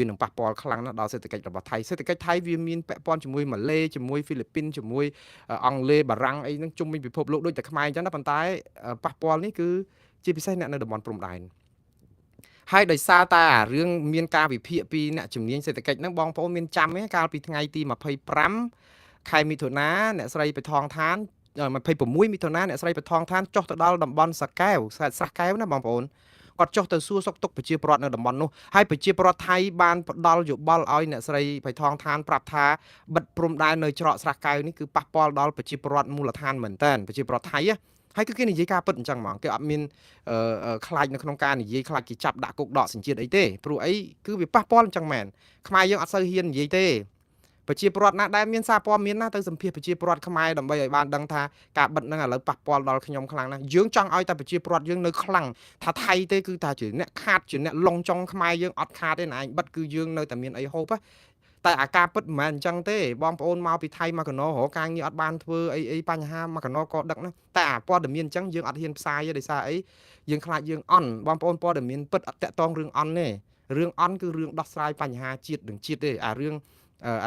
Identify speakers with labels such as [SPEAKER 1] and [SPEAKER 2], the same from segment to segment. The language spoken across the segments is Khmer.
[SPEAKER 1] វានឹងប៉ះពាល់ខ្លាំងណាស់ដល់សេដ្ឋកិច្ចរបស់ថៃសេដ្ឋកិច្ចថៃវាមានពាក់ព័ន្ធជាមួយម៉ាឡេជាមួយហ្វីលីពីនជាមួយអង់គ្លេសបារាំងអីហ្នឹងជុំវិញពិភពលោកដូចតែខ្មែរអញ្ចឹងណាប៉ុន្តែប៉ះពាល់នេះគឺជាពិសេសអ្នកនៅតំបន់ព្រំដែនហើយដោយសារតែរឿងមានការវិភាគពីអ្នកជំនាញសេដ្ឋកិច្ចហ្នឹងបងប្អូនមានចាំទេកាលពីថ្ងៃទី25ខែមិថុនាអ្នកស្រីបៃថងឋាន26មិថុនាអ្នកស្រីបៃថងឋានចុះទៅដល់តំបន់សាកែវស្រះកែវណាបងប្អូនគាត់ចុះទៅសួរសុខទុក្ខប្រជាពលរដ្ឋនៅតំបន់នោះហើយប្រជាពលរដ្ឋថៃបានផ្ដល់យោបល់ឲ្យអ្នកស្រីបៃថងឋានប្រាប់ថាបិទព្រំដែននៅច្រកស្រះកែវនេះគឺប៉ះពាល់ដល់ប្រជាពលរដ្ឋមូលដ្ឋានមែនតើប្រជាពលរដ្ឋថៃហើយគឺគេនិយាយការពិតអញ្ចឹងហ្មងគេអត់មានខ្លាចនៅក្នុងការនិយាយខ្លាចគេចាប់ដាក់គុកដកសញ្ជាតិអីទេព្រោះអីគឺវាប៉ះពាល់អញ្ចឹងមែនខ្មែរយើងអត់សូវហ៊ាននិយាយទេប្រជាពលរដ្ឋណាដែលមានសារព័ត៌មានណាទៅសម្ភាសប្រជាពលរដ្ឋខ្មែរដើម្បីឲ្យបានដឹងថាការបិទហ្នឹងឥឡូវប៉ះពាល់ដល់ខ្ញុំខ្លាំងណាស់យើងចង់ឲ្យតែប្រជាពលរដ្ឋយើងនៅខ្លាំងថាថៃទេគឺថាជាអ្នកខាតជាអ្នកលងចង់ខ្មែរយើងអត់ខាតទេណាឯងបិទគឺយើងនៅតែមានអីហូបតែអាការពិតមិនមែនអញ្ចឹងទេបងប្អូនមកពីថៃមកកណោរកការងារអត់បានធ្វើអីបញ្ហាមកកណោក៏ដឹកណាតែអាព័ត៌មានអញ្ចឹងយើងអត់ហ៊ានផ្សាយទេដោយសារអីយើងខ្លាចយើងអន់បងប្អូនព័ត៌មានពិតអត់តាក់ទងរឿងអន់ទេរឿងអន់គឺរឿងដោះស្រាយបញ្ហាជាតិនឹងជាតិទេអា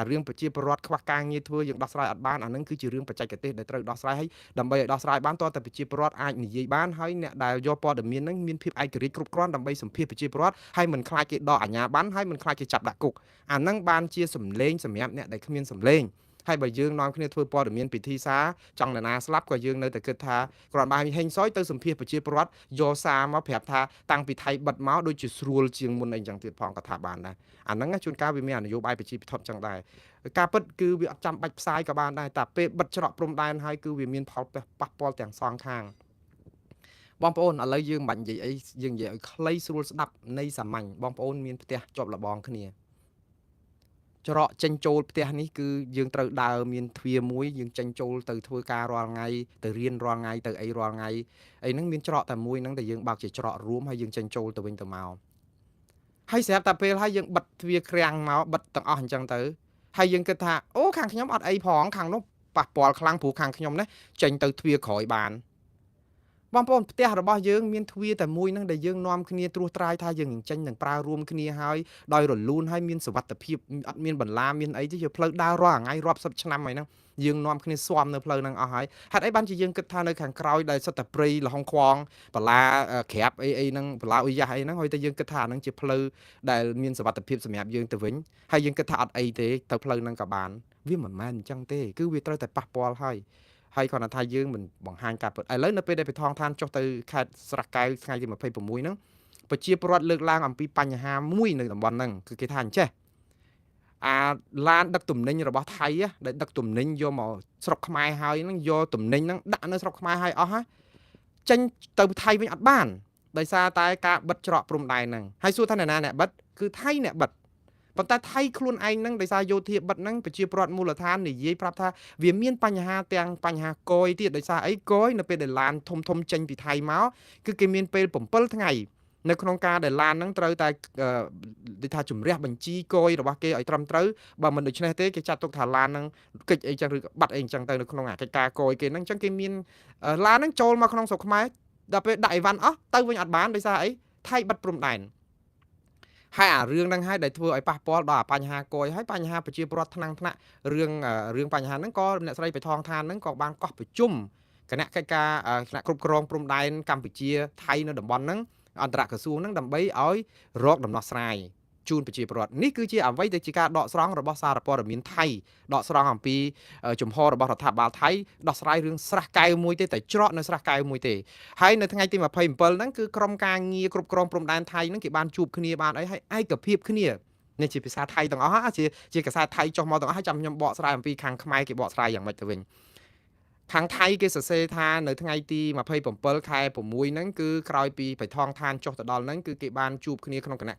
[SPEAKER 1] រឿងប្រជាពលរដ្ឋខ្វះការងារធ្វើយើងដោះស្រាយអត់បានអានឹងគឺជារឿងបច្ចេកទេសដែលត្រូវដោះស្រាយឲ្យដើម្បីឲ្យដោះស្រាយបានតើប្រជាពលរដ្ឋអាចនិយាយបានហើយអ្នកដែលយកព័ត៌មានហ្នឹងមានភាពឯករាជ្យគ្រប់គ្រាន់ដើម្បីសម្ភាសប្រជាពលរដ្ឋហើយមិនខ្លាចគេដកអាជ្ញាប័ណ្ណហើយមិនខ្លាចគេចាប់ដាក់គុកអាហ្នឹងបានជាសម្លេងសម្រាប់អ្នកដែលគ្មានសម្លេងហើយបើយើងនាំគ្នាធ្វើព័ត៌មានពិធីសារចង់នរណាស្លាប់ក៏យើងនៅតែគិតថាគ្រាន់តែហេងសុយទៅសម្ភាសប្រជាពលរដ្ឋយកសារមកប្រាប់ថាតាំងពីថៃបិទមកដូចជាស្រួលជាងមុនអីចឹងទៀតផងក៏ថាបានដែរអាហ្នឹងជួនកាលវាមាននយោបាយប្រជាពិធចឹងដែរការពិតគឺវាអត់ចាំបាច់ផ្សាយក៏បានដែរតែពេលបិទច្រកព្រំដែនហើយគឺវាមានផលប៉ះពាល់ទាំងសងខាងបងប្អូនឥឡូវយើងមិនបាច់និយាយអីយើងនិយាយឲ្យខ្លីស្រួលស្ដាប់នៃសាមញ្ញបងប្អូនមានផ្ទះជាប់លបងគ្នាច្រកចេញចូលផ្ទះនេះគឺយើងត្រូវដើរមានទ្វារមួយយើងចេញចូលទៅធ្វើការរាល់ថ្ងៃទៅរៀនរាល់ថ្ងៃទៅអីរាល់ថ្ងៃអីហ្នឹងមានច្រកតែមួយហ្នឹងដែលយើងបើកជាច្រករួមហើយយើងចេញចូលទៅវិញទៅមកហើយស្រាប់តែពេលហើយយើងបិទទ្វារក្រាំងមកបិទទាំងអស់អញ្ចឹងទៅហើយយើងគិតថាអូខាងខ្ញុំអត់អីផងខាងនោះប៉ះពាល់ខ្លាំងព្រោះខាងខ្ញុំនេះចេញទៅទ្វារក្រោយបានបងប្អូនផ្ទះរបស់យើងមានទ្វារតែមួយហ្នឹងដែលយើងនាំគ្នាត្រួសត្រាយថាយើងនឹងចេញនឹងប្រើរួមគ្នាហើយដោយរលូនហើយមានសុវត្ថិភាពអត់មានបន្លាមានអីទេជាផ្លូវដើររាល់ថ្ងៃរាប់សិបឆ្នាំហើយហ្នឹងយើងនាំគ្នាស្វាំនៅផ្លូវហ្នឹងអស់ហើយហេតុអីបានជាយើងគិតថានៅខាងក្រោយដែលសិតតែព្រៃលហុងខ្វងបលាក្រាបអីហ្នឹងបលាអ៊ុយយ៉ាស់អីហ្នឹងហើយតែយើងគិតថាហ្នឹងជាផ្លូវដែលមានសុវត្ថិភាពសម្រាប់យើងទៅវិញហើយយើងគិតថាអត់អីទេទៅផ្លូវហ្នឹងក៏បានវាមិនមែនអញ្ចឹងទេគឺវាត្រូវតែប៉ះពាល់ហើយគាត់ថាយើងមិនបង្ហាញការពិតឥឡូវនៅពេលដែលបៃថងឋានចុះទៅខេត្តស្រះកែវថ្ងៃទី26ហ្នឹងប្រជាពលរដ្ឋលើកឡើងអំពីបញ្ហាមួយនៅតំបន់ហ្នឹងគឺគេថាអញ្ចេះអាឡានដឹកទំនិញរបស់ថៃដែលដឹកទំនិញយកមកស្រុកខ្មែរហើយហ្នឹងយកទំនិញហ្នឹងដាក់នៅស្រុកខ្មែរហើយអស់ហ่ะចេញទៅថៃវិញអត់បានដោយសារតែការបិទច្រកព្រំដែនហ្នឹងហើយសួរថាអ្នកណាអ្នកបិទគឺថៃអ្នកបិទប៉ុន្តែថៃខ្លួនឯងហ្នឹងដោយសារយោធាបិទហ្នឹងប្រជាពលរដ្ឋមូលដ្ឋាននិយាយប្រាប់ថាវាមានបញ្ហាទាំងបញ្ហាកយទៀតដោយសារអីកយនៅពេលដែលឡានធំចេញពីថៃមកគឺគេមានពេល7ថ្ងៃនៅក្នុងការដែលឡានហ្នឹងត្រូវតែដូចថាជំរះបញ្ជីកយរបស់គេឲ្យត្រឹមត្រូវបើមិនដូច្នេះទេគេចាត់ទុកថាឡានហ្នឹងកិច្ចអីចឹងឬក៏បាត់អីចឹងទៅនៅក្នុងកិច្ចការកយគេហ្នឹងចឹងគេមានឡានហ្នឹងចូលមកក្នុងស្រុកខ្មែរដល់ពេលដាក់អីវ៉ាន់អស់ទៅវិញអត់បានដោយសារអីថៃបិទព្រំដែនហើយអារឿងហ្នឹងហើយដែលធ្វើឲ្យប៉ះពាល់ដល់បញ្ហាកយហើយបញ្ហាប្រជាពលរដ្ឋថ្នាក់រឿងបញ្ហាហ្នឹងក៏អ្នកស្រីបៃថងឋានហ្នឹងក៏បានកោះប្រជុំគណៈកិច្ចការគណៈគ្រប់គ្រងព្រំដែនកម្ពុជាថៃនៅតំបន់ហ្នឹងអន្តរក្រសួងហ្នឹងដើម្បីឲ្យរកដំណោះស្រាយជូនប្រជាពលរដ្ឋនេះគឺជាអ្វីដែលជាការដកស្រង់របស់សារព័ត៌មានថៃដកស្រង់អំពីជំហររបស់រដ្ឋាភិបាលថៃដោះស្រាយរឿងស្រះកែវមួយទេតែច្រកនៅស្រះកែវមួយទេហើយនៅថ្ងៃទី27ហ្នឹងគឺក្រុមការងារគ្រប់គ្រងព្រំដែនថៃហ្នឹងគេបានជួបគ្នាបានអីហើយឯកភាពគ្នានេះជាភាសាថៃទាំងអស់ជាភាសាថៃចុះមកទាំងអស់ហើយចាំខ្ញុំបកស្រាយអំពីខាងខ្មែរគេបកស្រាយយ៉ាងម៉េចទៅវិញខាងថៃគេសរសេរថានៅថ្ងៃទី27ខែ6ហ្នឹងគឺក្រោយពីបៃថងឋានចុះទៅដល់ហ្នឹងគឺគេបានជួបគ្នាក្នុងគណៈ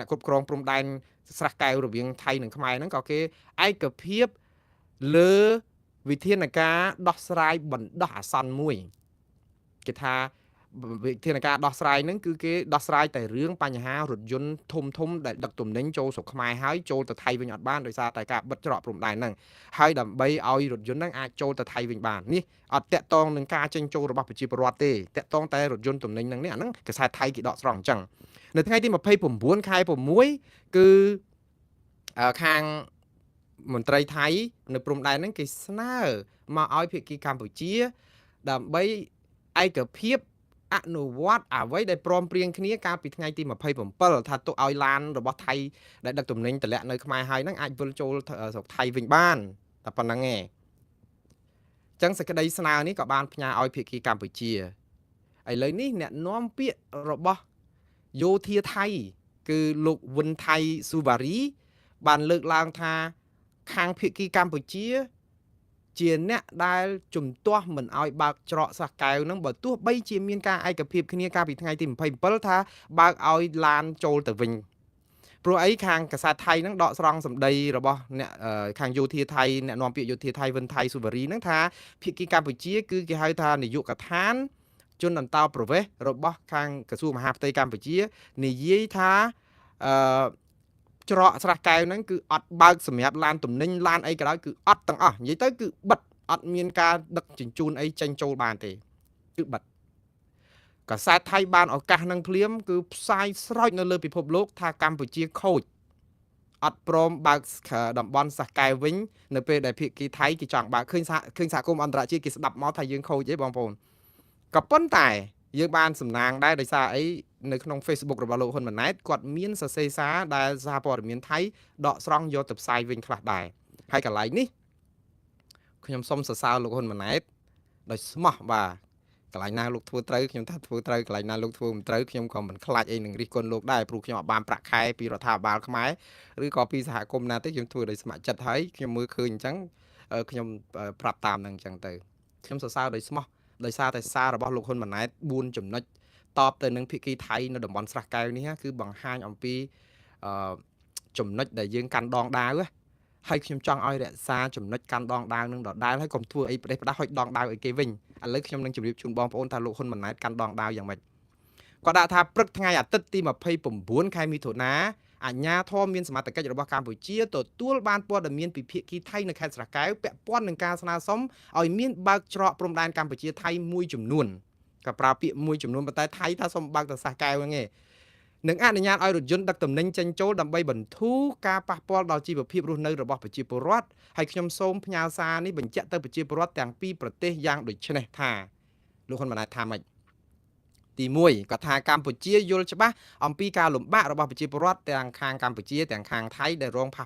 [SPEAKER 1] គ្រប់គ្រងព្រំដែនស្រះកែវរវាងថៃនិងខ្មែរហ្នឹងក៏គេឯកភាពលើវិធានការដោះស្រាយបណ្ដោះអាសន្នមួយគេថាវិធានការដោះស្រាយហ្នឹងគឺគេដោះស្រាយតែរឿងបញ្ហារថយន្តធំដែលដឹកទំនិញចូលស្រុកខ្មែរហើយចូលទៅថៃវិញអត់បានដោយសារតែការបិទច្រកព្រំដែនហ្នឹងហើយដើម្បីឲ្យរថយន្តហ្នឹងអាចចូលទៅថៃវិញបាននេះអត់តាក់ទងនឹងការចេញចូលរបស់ប្រជាពលរដ្ឋទេតាក់ទងតែរថយន្តទំនិញហ្នឹងនេះអាហ្នឹងកសែតថៃគេដកស្រង់អញ្ចឹង នៅថ្ងៃទី29ខែ6គឺខាងមន្ត្រីថៃនៅព្រំដែនហ្នឹងគេស្នើមកឲ្យភាគីកម្ពុជាដើម្បីឯកភាពអនុវត្តអ្វីដែលព្រមព្រៀងគ្នាកាលពីថ្ងៃទី27ថាទុកឲ្យឡានរបស់ថៃដែលដឹកទំនិញតម្លាក់នៅខ្មែរហើយហ្នឹងអាចវិលចូលស្រុកថៃវិញបានតែប៉ុណ្្នឹងឯងចឹងសេចក្តីស្នើនេះក៏បានផ្ញើឲ្យភាគីកម្ពុជាឥឡូវនេះអ្នកនាំពាក្យរបស់យោធាថៃគឺលោកវុនថៃស៊ូវ៉ារីបានលើកឡើងថាខាងភាគីកម្ពុជាជាអ្នកដែលជំទាស់មិនឲ្យបើកច្រកស្រះកែវហ្នឹងបើទោះបីជាមានការឯកភាពគ្នាកាលពីថ្ងៃទី27ថាបើកឲ្យឡានចូលទៅវិញព្រោះអីខាងកាសែតថៃហ្នឹងដកស្រង់សម្ដីរបស់អ្នកខាងយោធាថៃអ្នកនាំពាក្យយោធាថៃវិនថៃស៊ូវ៉ារីហ្នឹងថាភាគីកម្ពុជាគឺគេហៅថានាយកដ្ឋានជនអន្តោប្រវេសន៍របស់ខាងក្រសួងមហាផ្ទៃកម្ពុជានិយាយថាច្រកស្រះកែវហ្នឹងគឺអត់បើកសម្រាប់ឡានទំនិញឡានអីក៏ដោយគឺអត់ទាំងអស់និយាយទៅគឺបិទអត់មានការដឹកជញ្ជូនអីចេញចូលបានទេគឺបិទកាសែតថៃបានឱកាសនឹងភ្លាមគឺផ្សាយស្រោចនៅលើពិភពលោកថាកម្ពុជាខូចអត់ព្រមបើកតំបន់ស្រះកែវវិញនៅពេលដែលភាគីថៃគេចង់បើកឃើញសហគមន៍អន្តរជាតិគេស្ដាប់មកថាយើងខូចទេបងប្អូនក៏ប៉ុន្តែយើងបានសំណាងដែរដោយសារអីនៅក្នុង Facebook របស់លោកហ៊ុនម៉ាណែតគាត់មានសរសេរសារដែលសហព័ត៌មានថៃដកស្រង់យកទៅផ្សាយវិញខ្លះដែរហើយកន្លែងនេះខ្ញុំសូមសរសើរលោកហ៊ុនម៉ាណែតដោយស្មោះបាទកន្លែងណាលោកធ្វើត្រូវខ្ញុំថាធ្វើត្រូវកន្លែងណាលោកធ្វើមិនត្រូវខ្ញុំក៏មិនខ្លាចអីនឹងរិះគន់លោកដែរព្រោះខ្ញុំអត់បានប្រាក់ខែពីរដ្ឋាភិបាលខ្មែរឬក៏ពីសហគមន៍ណាទេខ្ញុំធ្វើដោយស្ម័គ្រចិត្តហើយខ្ញុំមើលឃើញអញ្ចឹងខ្ញុំប្រាប់តាមនឹងអញ្ចឹងទៅខ្ញុំសរសើរដោយស្មោះដោយសារតែសាររបស់លោកហ៊ុនម៉ាណែត4ចំណុចតបទៅនឹងភាគីថៃនៅតំបន់ស្រះកែវនេះគឺបង្ហាញអំពីចំណុចដែលយើងកាន់ដងដាវហើយខ្ញុំចង់ឲ្យរក្សាចំណុចកាន់ដងដាវនឹងដដែលហើយកុំធ្វើអីប្រទេសផ្ដាស់ហុចដងដាវឲ្យគេវិញឥឡូវខ្ញុំនឹងជម្រាបជូនបងប្អូនថាលោកហ៊ុនម៉ាណែតកាន់ដងដាវយ៉ាងម៉េចគាត់ដាក់ថាព្រឹកថ្ងៃអាទិត្យទី29ខែមិថុនាអាជ្ញាធរមានសមត្ថកិច្ចរបស់កម្ពុជាទទួលបានព័ត៌មានពីភាគីថៃនៅខេត្តស្រះកែវពាក់ព័ន្ធនឹងការស្នើសុំឲ្យមានបើកច្រកព្រំដែនកម្ពុជាថៃមួយចំនួនក៏ប្រើពាក្យមួយចំនួនប៉ុន្តែថៃថាសុំបើកទៅស្រះកែវហ្នឹងឯងនឹងអនុញ្ញាតឲ្យរថយន្តដឹកទំនិញចេញចូលដើម្បីបន្ធូរការប៉ះពាល់ដល់ជីវភាពរស់នៅរបស់ប្រជាពលរដ្ឋហើយខ្ញុំសូមផ្ញើសារនេះបញ្ជាក់ទៅប្រជាពលរដ្ឋទាំងពីរប្រទេសយ៉ាងដូចនេះថាលោកហ៊ុនម៉ាណែតថាម៉េចទី1គាត់ថាកម្ពុជាយល់ច្បាស់អំពីការលំបាករបស់ប្រជាពលរដ្ឋទាំងខាងកម្ពុជាទាំងខាងថៃដែលរងផល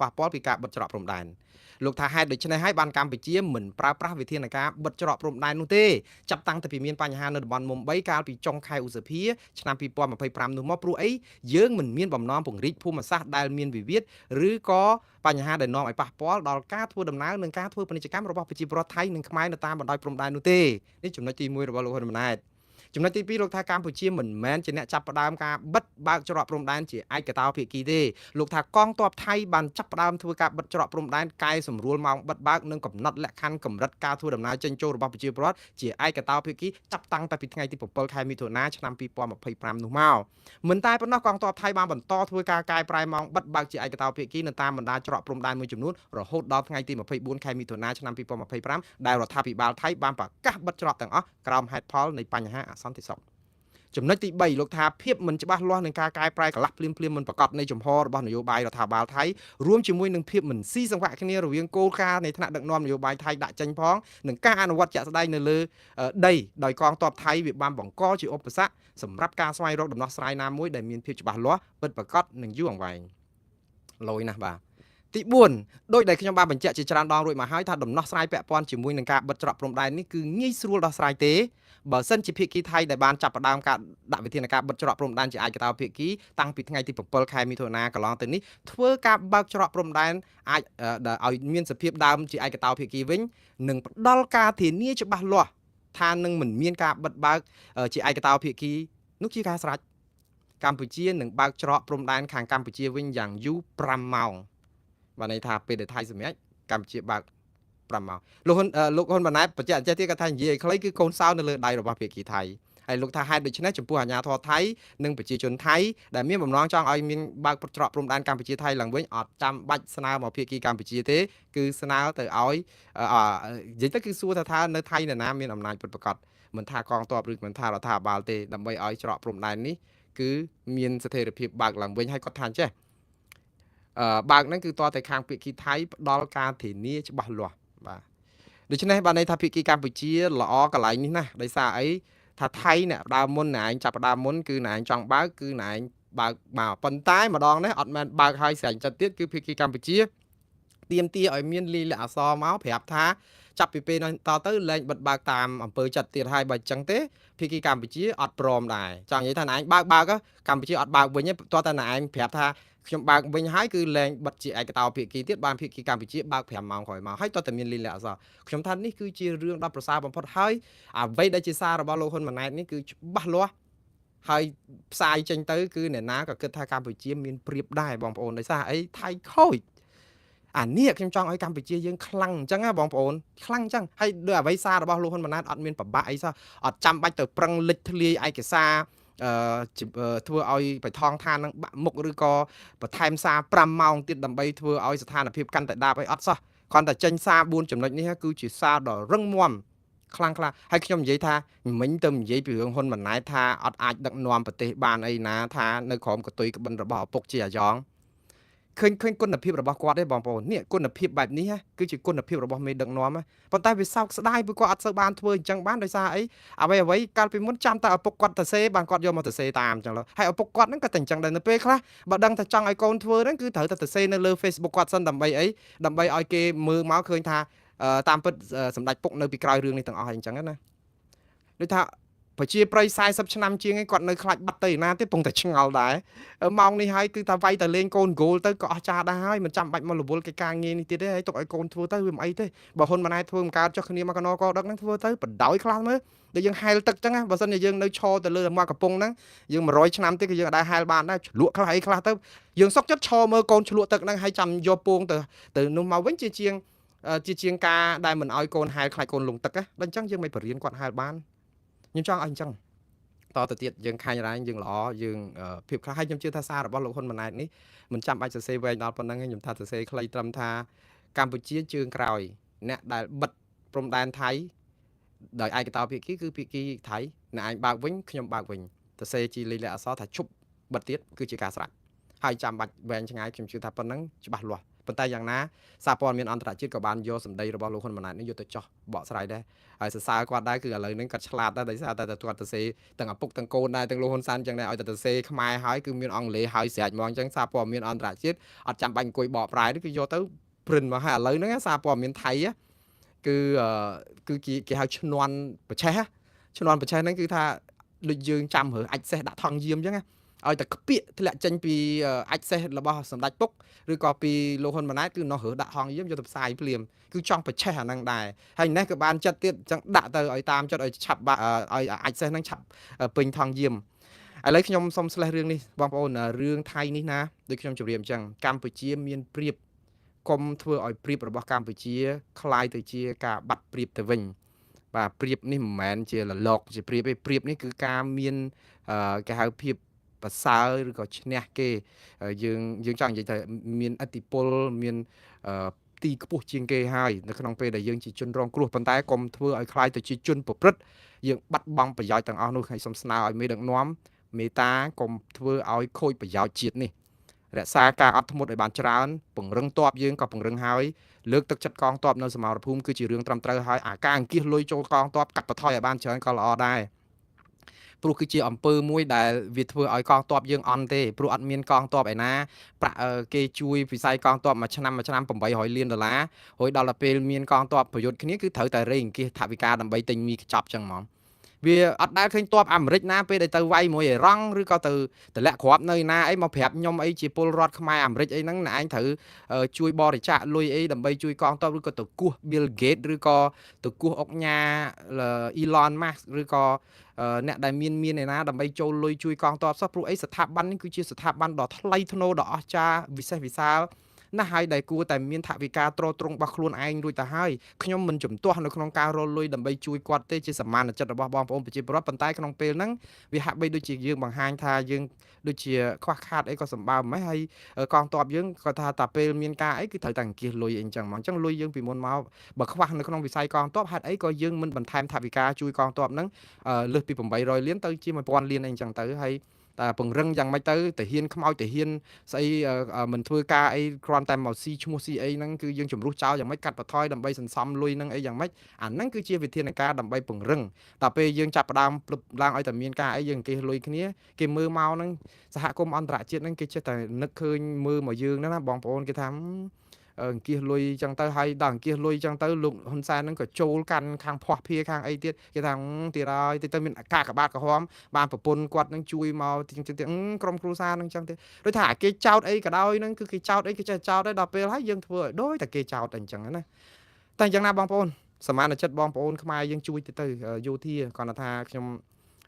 [SPEAKER 1] ប៉ះពាល់ពីការបិទច្រកព្រំដែនលោកថាហេតុដូច្នេះហើយបានកម្ពុជាមិនប្រើប្រាស់វិធានការបិទច្រកព្រំដែននោះទេចាប់តាំងពីមានបញ្ហានៅតំបន់មុំ3កាលពីចុងខែឧសភាឆ្នាំ2025នោះមកព្រោះអីយើងមិនមានបំណងពង្រីកភូមិសាស្ត្រដែលមានវិវាទឬក៏បញ្ហាដែលនាំឲ្យប៉ះពាល់ដល់ការធ្វើដំណើរនិងការធ្វើពាណិជ្ជកម្មរបស់ប្រជាពលរដ្ឋថៃនិងខ្មែរនៅតាមបណ្ដោយព្រំដែននោះទេនេះចំណុចទី1របស់លោកហ៊ុនម៉ាណែតចំណុចទី2លោកថាកម្ពុជាមិនមែនជាអ្នកចាប់ផ្ដើមការបិទបើកច្រកព្រំដែនជាឯកតោភាគីទេលោកថាកងទ័ពថៃបានចាប់ផ្ដើមធ្វើការបិទច្រកព្រំដែនកែសម្រួលម៉ោងបិទបើកនិងកំណត់លក្ខខណ្ឌកម្រិតការធ្វើដំណើរចេញចូលរបស់ប្រជាពលរដ្ឋជាឯកតោភាគីចាប់តាំងតែពីថ្ងៃទី7ខែមិថុនាឆ្នាំ2025នោះមកមិនតែប៉ុណ្ណោះកងទ័ពថៃបានបន្តធ្វើការកែប្រែម៉ោងបិទបើកជាឯកតោភាគីនៅតាមបណ្ដាច្រកព្រំដែនមួយចំនួនរហូតដល់ថ្ងៃទី24ខែមិថុនាឆ្នាំ2025ដែលរដ្ឋាភិបាលថៃបានប្រកាសបិទច្រកទាំងអស់ក្រោមហេតុផលនៃបញ្ហាអសន្តិសុខចំណុចទី3លោកថាភាពមិនច្បាស់លាស់នឹងការកែប្រែកន្លះភ្លាមមិនប្រកបនៃចំហរបស់នយោបាយរដ្ឋាភិបាលថៃរួមជាមួយនឹងភាពមិនស៊ីសង្វាក់គ្នារវាងគោលការណ៍នៃថ្នាក់ដឹកនាំនយោបាយថៃដាក់ចេញផងនិងការអនុវត្តជាក់ស្ដែងនៅលើដីដោយកងទ័ពថៃវាបានបង្កជាឧបសគ្គសម្រាប់ការស្វែងរកដំណោះស្រាយណាមួយដែលមានភាពច្បាស់លាស់ពិតប្រាកដនិងយូរអង្វែងលយណាស់បាទទី4ដោយដែលខ្ញុំបានបញ្ជាក់ជាច្រើនដងរួចមកហើយថាដំណោះស្រាយពាក់ព័ន្ធជាមួយនឹងការបិទច្រកព្រំដែននេះគឺងាយស្រួលដោះស្រាយទេបើសិនជាភាគីថៃដែលបានចាប់ផ្ដើមការដាក់វិធានការបិទច្រកព្រំដែនជាឯកតោភាគីតាំងពីថ្ងៃទី7ខែមិថុនាកន្លងទៅនេះធ្វើការបើកច្រកព្រំដែនអាចឲ្យមានសភាពដើមជាឯកតោភាគីវិញនិងផ្ដល់ការធានាច្បាស់លាស់ថានឹងមិនមានការបិទបើកជាឯកតោភាគីនោះជាការស្រេចកម្ពុជានឹងបើកច្រកព្រំដែនខាងកម្ពុជាវិញយ៉ាងយូរ5ម៉ោងបានន័យថាពេលដែលថៃសម្រេចកម្ពុជាបើក5ម៉ោងលោកហ៊ុនម៉ាណែតបញ្ជាក់ទៀតគាត់ថានិយាយខ្លីគឺកូនសោនៅលើដៃរបស់ភាគីថៃហើយលោកថាហេតុដូច្នេះចំពោះអាជ្ញាធរថៃនិងប្រជាជនថៃដែលមានបំណងចង់ឲ្យមានបើកច្រកព្រំដែនកម្ពុជាថៃឡើងវិញអត់ចាំបាច់ស្នើមកភាគីកម្ពុជាទេគឺស្នើទៅឲ្យនិយាយទៅគឺសួរថានៅថៃនរណាមានអំណាចពិតប្រាកដមិនថាកងទ័ពឬមិនថារដ្ឋាភិបាលទេដើម្បីឲ្យច្រកព្រំដែននេះ គឺមានស្ថិរភាពបើកឡើងវិញហើយគាត់ថាចេះបើកហ្នឹងគឺតតែខាងភាគីថៃផ្ដល់ការធានាច្បាស់លាស់បាទដូច្នេះបានន័យថាភាគីកម្ពុជាល្អកន្លែងនេះណាដោយសារអីថាថៃអ្នកផ្ដើមមុនអ្នកឯងចាប់ផ្ដើមមុនគឺអ្នកឯងចង់បើកគឺអ្នកឯងបើកមកប៉ុន្តែម្ដងនេះអត់មែនបើកឲ្យស្រាញ់ចិត្តទៀតគឺភាគីកម្ពុជាទៀមទាឲ្យមានលីលាអសរមកប្រាប់ថាចាប់ពីពេលនេះតទៅលែងបិទបើកតាមអំពើចិត្តទៀតហើយបើអញ្ចឹងទេភាគីកម្ពុជាអត់ព្រមដែរចង់និយាយថាណែឯងបើកកម្ពុជាអត់បើកវិញទេតោះតែណែឯងប្រាប់ថាខ្ញុំបើកវិញហើយគឺលែងបិទជាឯកតោភាគីទៀតបានភាគីកម្ពុជាបើក5ម៉ោងក្រោយមកហើយតោះតែមានលីលាអសរខ្ញុំថានេះគឺជារឿងដ៏ប្រសើរបំផុតហើយអ្វីដែលជាសាររបស់លោកហ៊ុនម៉ាណែតនេះគឺច្បាស់លាស់ហើយផ្សាយចេញទៅគឺអ្នកណាក៏គិតថាកម្ពុជាមានព្រៀបដែរបងប្អូនដោយសារអីថៃខូចអានេះខ្ញុំចង់ឲ្យកម្ពុជាយើងខ្លាំងអញ្ចឹងណាបងប្អូនខ្លាំងអញ្ចឹងហើយដោយអ្វីសាររបស់លោកហ៊ុនម៉ាណែតអត់មានប្របាក់អីសោះអត់ចាំបាច់ទៅប្រឹងលិចធ្លាយឯកសារធ្វើឲ្យបៃថងឋាននឹងបាក់មុខឬក៏បន្ថែមសារ5ម៉ោងទៀតដើម្បីធ្វើឲ្យស្ថានភាពកាន់តែដាបអីអត់សោះគ្រាន់តែចេញសារ4ចំណុចនេះគឺជាសារដ៏រឹងមាំខ្លាំងហើយខ្ញុំនិយាយថាមិញទៅនិយាយពីរឿងហ៊ុនម៉ាណែតថាអត់អាចដឹកនាំប្រទេសបានអីណាថានៅក្រោមកតុយក្បិនរបស់ឪពុកជាអាយ៉ងឃើញគុណភាពរបស់គាត់ទេបងប្អូននេះគុណភាពបែបនេះគឺជាគុណភាពរបស់មេដឹកនាំប៉ុន្តែវាសោកស្ដាយព្រោះគាត់អត់សូវបានធ្វើអញ្ចឹងបានដោយសារអីអ្វីកាលពីមុនចាំតែឪពុកគាត់ទៅសេបានគាត់យកមកទៅសេតាមអញ្ចឹងហើយឪពុកគាត់ហ្នឹងក៏តែអញ្ចឹងដែរនៅពេលខ្លះបើដឹងថាចង់ឲ្យកូនធ្វើហ្នឹងគឺត្រូវតែទៅសេនៅលើ Facebook គាត់សិនដើម្បីអីដើម្បីឲ្យគេមើលមកឃើញថាតាមពិតសម្ដេចពុកនៅពីក្រោយរឿងនេះទាំងអស់ហើយអញ្ចឹងណាដូចថាប្រជាប្រិយ40ឆ្នាំជាងឯងគាត់នៅខ្លាចបាត់ទៅណាទេពងតែឆ្ងល់ដែរម៉ោងនេះហើយគឺថាវាយតែលេងកូនហ្គោលទៅក៏អស់ចាស់ដែរហើយមិនចាំបាច់មករវល់កិច្ចការងារនេះទៀតទេហើយទុកឲ្យកូនធ្វើទៅវាមិនអីទេបើហ៊ុនម៉ាណែតធ្វើមិនកើតចុះគ្នាមកកណកដឹកហ្នឹងធ្វើទៅបដោយខ្លះមើលដែលយើងហែលទឹកចឹងណាបើសិនជាយើងនៅឈរទៅលើមាត់កំពង់ហ្នឹងយើង100ឆ្នាំទៀតក៏យើងអាចហែលបានដែរឆ្លក់ខ្លះអីខ្លះទៅយើងសុកចិត្តឈរមើលកូនឆ្លក់ទឹកហ្នឹងហើយចាំយកពងទៅនោះមកវិញជាជាងការដែលមិនឲ្យកូនហែលខ្លាចកូនលងទឹកណាដល់អញ្ចឹងយើងមិនបរៀនគាត់ហែលបានខ្ញុំចង់ឲ្យអញ្ចឹងតទៅទៀតយើងខាញ់រ៉ាញយើងល្អយើងភាពខ្លះហើយខ្ញុំជឿថាសាររបស់លោកហ៊ុនម៉ាណែតនេះមិនចាំបាច់សរសេរវែងដល់ប៉ុណ្ណឹងទេខ្ញុំថាសរសេរខ្លីត្រឹមថាកម្ពុជាជើងក្រោយអ្នកដែលបិទព្រំដែនថៃដោយឯកតោភាគីគឺភាគីថៃអ្នកឯងបើកវិញខ្ញុំបើកវិញសរសេរជាលេខអក្សរថាឈប់បិទទៀតគឺជាការស្រាច់ហើយចាំបាច់វែងឆ្ងាយខ្ញុំជឿថាប៉ុណ្ណឹងច្បាស់លាស់ប៉ុន្តែយ៉ាងណាសារព័ត៌មានអន្តរជាតិក៏បានយកសម្ដីរបស់លោកហ៊ុនម៉ាណែតនេះយកទៅចោះបកស្រាយដែរហើយសរសើរគាត់ដែរគឺឥឡូវហ្នឹងគាត់ឆ្លាតដែរដោយសារតែគាត់ទៅសេទាំងឪពុកទាំងកូនដែរទាំងលោកហ៊ុនសែនចឹងដែរឲ្យទៅសេខ្មែរហើយគឺមានអង់គ្លេសហើយស្រេចហ្មងចឹងសារព័ត៌មានអន្តរជាតិអត់ចាំបាច់អង្គុយបកប្រែទេគឺយកទៅព្រិនមកហើយឥឡូវហ្នឹងសារព័ត៌មានថៃគឺគេហៅឈ្នន់ប្រឆេះហ្នឹងគឺថាដូចយើងចាំរើអាចសេះដាក់ថងយាមចឹងណាឲ្យតែខ្ពាកធ្លាក់ចេញពីអាចសេះរបស់សម្ដេចពុកឬក៏ពីលោកហ៊ុនម៉ាណែតគឺនោះរើដាក់ហងយាមយកទៅផ្សាយភ្លាមគឺចង់ប្រឆេះអាហ្នឹងដែរហើយនេះក៏បានចិត្តទៀតចឹងដាក់ទៅឲ្យតាមចិត្តឲ្យឆាប់ឲ្យអាចសេះហ្នឹងឆាប់ពេញថងយាមឥឡូវខ្ញុំសុំស្លេះរឿងនេះបងប្អូនរឿងថៃនេះណាដូចខ្ញុំជម្រាបអញ្ចឹងកម្ពុជាមានព្រៀបកុំធ្វើឲ្យព្រៀបរបស់កម្ពុជាคล้ายទៅជាការបាត់ព្រៀបទៅវិញបាទព្រៀបនេះមិនមែនជាលលកជាព្រៀបទេព្រៀបនេះគឺការមានគេហៅភាពប្រសើរឬក៏ឈ្នះគេយើងចង់និយាយថាមានឥទ្ធិពលមានទីខ្ពស់ជាងគេហើយនៅក្នុងពេលដែលយើងជាជនរងគ្រោះប៉ុន្តែកុំធ្វើឲ្យคล้ายទៅជាជនប្រព្រឹត្តយើងបាត់បង់ប្រយោជន៍ទាំងអស់នោះហើយសូមស្នើឲ្យមេដឹកនាំមេត្តាកុំធ្វើឲ្យខូចប្រយោជន៍ជាតិនេះរក្សាការអត់ធ្មត់ឲ្យបានច្រើនពង្រឹងទ័ពយើងក៏ពង្រឹងហើយលើកទឹកចិត្តកងទ័ពនៅសមរភូមិគឺជារឿងត្រឹមត្រូវហើយអាការអង្គាសលុយចូលកងទ័ពកាត់បន្ថយឲ្យបានច្រើនក៏ល្អដែរព្រោះគឺជាអំពើមួយដែលវាធ្វើឲ្យកងទ័ពយើងអន់ទេព្រោះអត់មានកងទ័ពឯណាប្រាក់គេជួយវិស័យកងទ័ពមួយឆ្នាំ$800 លានហើយដល់ទៅពេលមានកងទ័ពប្រយុទ្ធគ្នាគឺត្រូវតែរេអង្គាសថវិកាដើម្បីទិញមីកញ្ចប់ចឹងហ្មងវាអត់ដែលឃើញទ័ពអាមេរិកណាពេលដែលទៅវាយមួយអេរ៉ង់ឬក៏ទៅតម្លាក់គ្រាប់នៅណាអីមកប្រាប់ខ្ញុំអីជាពលរដ្ឋខ្មែរអាមេរិកអីហ្នឹងណែឯងត្រូវជួយបរិច្ចាគលុយអីដើម្បីជួយកងទ័ពឬក៏ទៅគោះ Bill Gates ឬក៏ទៅគោះអុកញ៉ា Elon Musk ឬក៏អ្នកដែលមានឯណាដើម្បីចូលលុយជួយកងទ័ពសោះព្រោះអីស្ថាប័ននេះគឺជាស្ថាប័នដ៏ថ្លៃថ្នូរដ៏អស្ចារ្យវិសេសវិសាលណាស់ហើយដែលគួរតែមានថវិកាទ្រទ្រង់របស់ខ្លួនឯងរួចទៅហើយខ្ញុំមិនជំទាស់នៅក្នុងការរលុយដើម្បីជួយគាត់ទេជាសមានចិត្តរបស់បងប្អូនប្រជាពលរដ្ឋប៉ុន្តែក្នុងពេលហ្នឹងវាហាក់បីដូចជាយើងបង្ហាញថាយើងដូចជាខ្វះខាតអីក៏សម្បើមមិនហើយកងទ័ពយើងក៏ថាតែពេលមានការអីគឺត្រូវតែអង្គាសលុយអីចឹងហ្មងអញ្ចឹងលុយយើងពីមុនមកបើខ្វះនៅក្នុងវិស័យកងទ័ពហេតុអីក៏យើងមិនបន្ថែមថវិកាជួយកងទ័ពហ្នឹងលើសពី800 លានទៅជា1000 លានអីចឹងទៅហើយ តែពង្រឹងយ៉ាងម៉េចទៅតាហ៊ានខ្មោចតាហ៊ានស្អីមិនធ្វើការអីគ្រាន់តែមកស៊ីឈ្មោះស៊ីអីហ្នឹងគឺយើងជំរុះចោលយ៉ាងម៉េចកាត់បន្ថយដើម្បីសន្សំលុយហ្នឹងអីយ៉ាងម៉េចអាហ្នឹងគឺជាវិធានការដើម្បីពង្រឹងតែពេលយើងចាប់ផ្ដើមភ្លឹបឡើងឲ្យតែមានការអីយើងអង្គេះលុយគ្នាគេមើលមកហ្នឹងសហគមន៍អន្តរជាតិហ្នឹងគេចេះតែនឹកឃើញមើលមកយើងណាបងប្អូនគេថាអង្គាសលុយចឹងទៅហើយដល់អង្គាសលុយចឹងទៅលោកហ៊ុនសែនហ្នឹងក៏ចូលកាន់ខាងភ័ស្តុភារខាងអីទៀតគេថាទៀតហើយទៅមានការកបាតក្រហមបានប្រពន្ធគាត់ហ្នឹងជួយមកទៀតក្រុមគ្រួសារហ្នឹងចឹងទៀតដូចថាគេចោតអីក៏ដោយហ្នឹងគឺគេចោតអីគេចេះចោតដែរដល់ពេលហើយយើងធ្វើឲ្យដូចតែគេចោតអញ្ចឹងណាតែយ៉ាងណាបងប្អូនសមានចិត្តបងប្អូនខ្មែរយើងជួយទៅយោធាគាត់ថាខ្ញុំ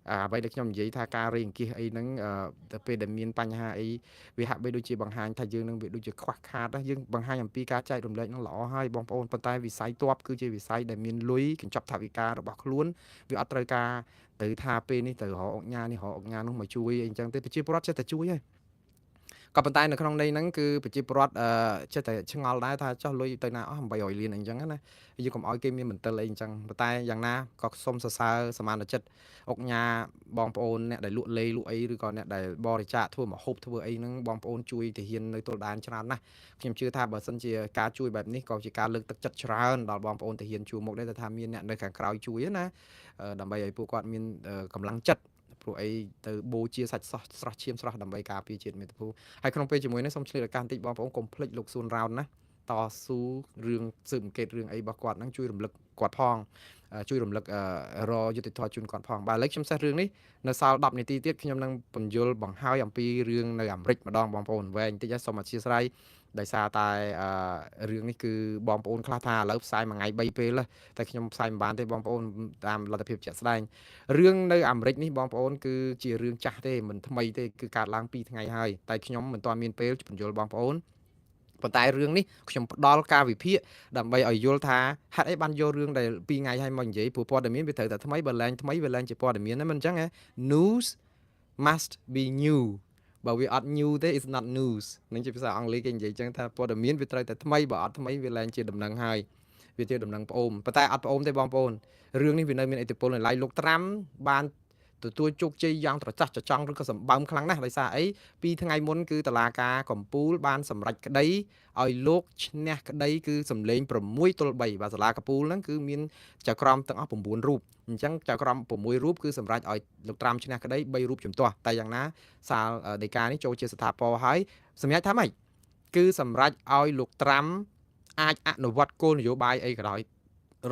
[SPEAKER 1] អ្វីដែលខ្ញុំនិយាយថាការរេអង្គាសអីហ្នឹងទៅពេលដែលមានបញ្ហាអីវាហាក់បីដូចជាបង្ហាញថាយើងនឹងវាដូចជាខ្វះខាតយើងបង្ហាញអំពីការចែករំលែកហ្នឹងល្អហើយបងប្អូនប៉ុន្តែវិស័យទ័ពគឺជាវិស័យដែលមានលុយកញ្ចប់ថវិការបស់ខ្លួនវាអត់ត្រូវការទៅថាពេលនេះទៅរកអង្គការនេះរកអង្គការនោះមកជួយអីចឹងទេប្រជាពលរដ្ឋចេះតែជួយហើយក៏ប៉ុន្តែនៅក្នុងន័យហ្នឹងគឺប្រជាពលរដ្ឋចេះតែឆ្ងល់ដែរថាចោះលុយទៅណាអស់800លានអីចឹងណាយើងកុំឲ្យគេមានមន្ទិលអីចឹងប៉ុន្តែយ៉ាងណាក៏សូមសរសើរសមានចិត្តអង្គញាបងប្អូនអ្នកដែលលក់លេលក់អីឬក៏អ្នកដែលបរិច្ចាគធ្វើមកហូបធ្វើអីហ្នឹងបងប្អូនជួយទាហាននៅទល់ដែនច្រើនណាស់ខ្ញុំជឿថាបើសិនជាការជួយបែបនេះក៏ជាការលើកទឹកចិត្តច្រើនដល់បងប្អូនទាហានជួរមុខដែរថាមានអ្នកនៅខាងក្រៅជួយណាដើម្បីឲ្យពួកគាត់មានកម្លាំងចិត្តព្រោះអីទៅបូជាសាច់ស្រស់ឈាមស្រស់ដើម្បីការពារជាតិមាតុភូមិហើយក្នុងពេលជាមួយនេះសូមឆ្លៀតឱកាសបន្តិចបងប្អូនកុំភ្លេចលោកសួនរ៉ោនណាតស៊ូរឿងស៊ើបអង្កេតរឿងអីរបស់គាត់ហ្នឹងជួយរំលឹកគាត់ផងជួយរំលឹករយុទ្ធធរជូនគាត់ផងបាទឥឡូវខ្ញុំសេះរឿងនេះនៅសល់10នាទីទៀតខ្ញុំនឹងបញ្យលបង្ហើយអំពីរឿងនៅអាមេរិកម្ដងបងប្អូនវែងបន្តិចសូមអធិស្ឋានដោយសារតែរឿងនេះគឺបងប្អូនខ្លះថាឥឡូវផ្សាយមួយថ្ងៃ3ពេលតែខ្ញុំផ្សាយមិនបានទេបងប្អូនតាមលទ្ធភាពជាក់ស្ដែងរឿងនៅអាមេរិកនេះបងប្អូនគឺជារឿងចាស់ទេមិនថ្មីទេគឺកើតឡើង2ថ្ងៃហើយតែខ្ញុំមិនទាន់មានពេលបញ្យលបងប្អូនប៉ុន្តែរឿងនេះខ្ញុំផ្ដល់ការវិភាគដើម្បីឲ្យយល់ថាហេតុអីបានយករឿងដែល2ថ្ងៃហើយមកនិយាយព្រោះព័ត៌មានវាត្រូវតែថ្មីបើឡើងថ្មីវាឡើងជាព័ត៌មានហ្នឹងមិនអញ្ចឹងហ៎ news must be new បើវាអត់ new ទេ is not news នឹងជាភាសាអង់គ្លេសគេនិយាយអញ្ចឹងថាព័ត៌មានវាត្រូវតែថ្មីបើអត់ថ្មីវាឡើងជាដំណឹងហើយវាជាដំណឹងប្អូនប៉ុន្តែអត់ប្អូនទេបងប្អូនរឿងនេះវានៅមានឥទ្ធិពលនៅឡើយលោកត្រាំបានទទួលជោគជ័យយ៉ាងត្រចះត្រចង់ឬក៏សម្បើមខ្លាំងណាស់ដោយសារអី2ថ្ងៃមុនគឺតុលាការកំពូលបានសម្រេចក្តីឲ្យលោកឈ្នះក្តីគឺសម្លេង6ទល់3បាទសាលាកំពូលហ្នឹងគឺមានចៅក្រមទាំងអស់9រូបអញ្ចឹងចៅក្រម6រូបគឺសម្រេចឲ្យលោកត្រាំឈ្នះក្តី3រូបជំទាស់តែយ៉ាងណាសាលដីកានេះចូលជាស្ថាពរហើយសម្រាប់ថាម៉េចគឺសម្រេចឲ្យលោកត្រាំអាចអនុវត្តគោលនយោបាយអីក៏ដោ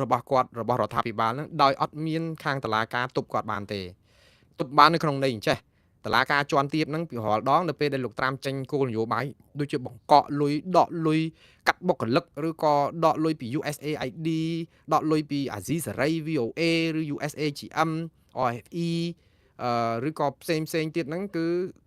[SPEAKER 1] យរបស់គាត់របស់រដ្ឋាភិបាលហ្នឹងដោយអត់មានខាងតុលាការទប់គាត់បានទេទប់បាននៅក្នុងន័យអញ្ចេះតឡាការជាន់ទាបហ្នឹងពីរាល់ដងនៅពេលដែលលោកត្រាំចេញគោលនយោបាយដូចជាបង្កក់លុយដកលុយកាត់បុគ្គលិកឬក៏ដកលុយពី USAID ដកលុយពីអាស៊ីសេរី VOA ឬ USAGM RFE ឬក៏ផ្សេងទៀតហ្នឹងគឺ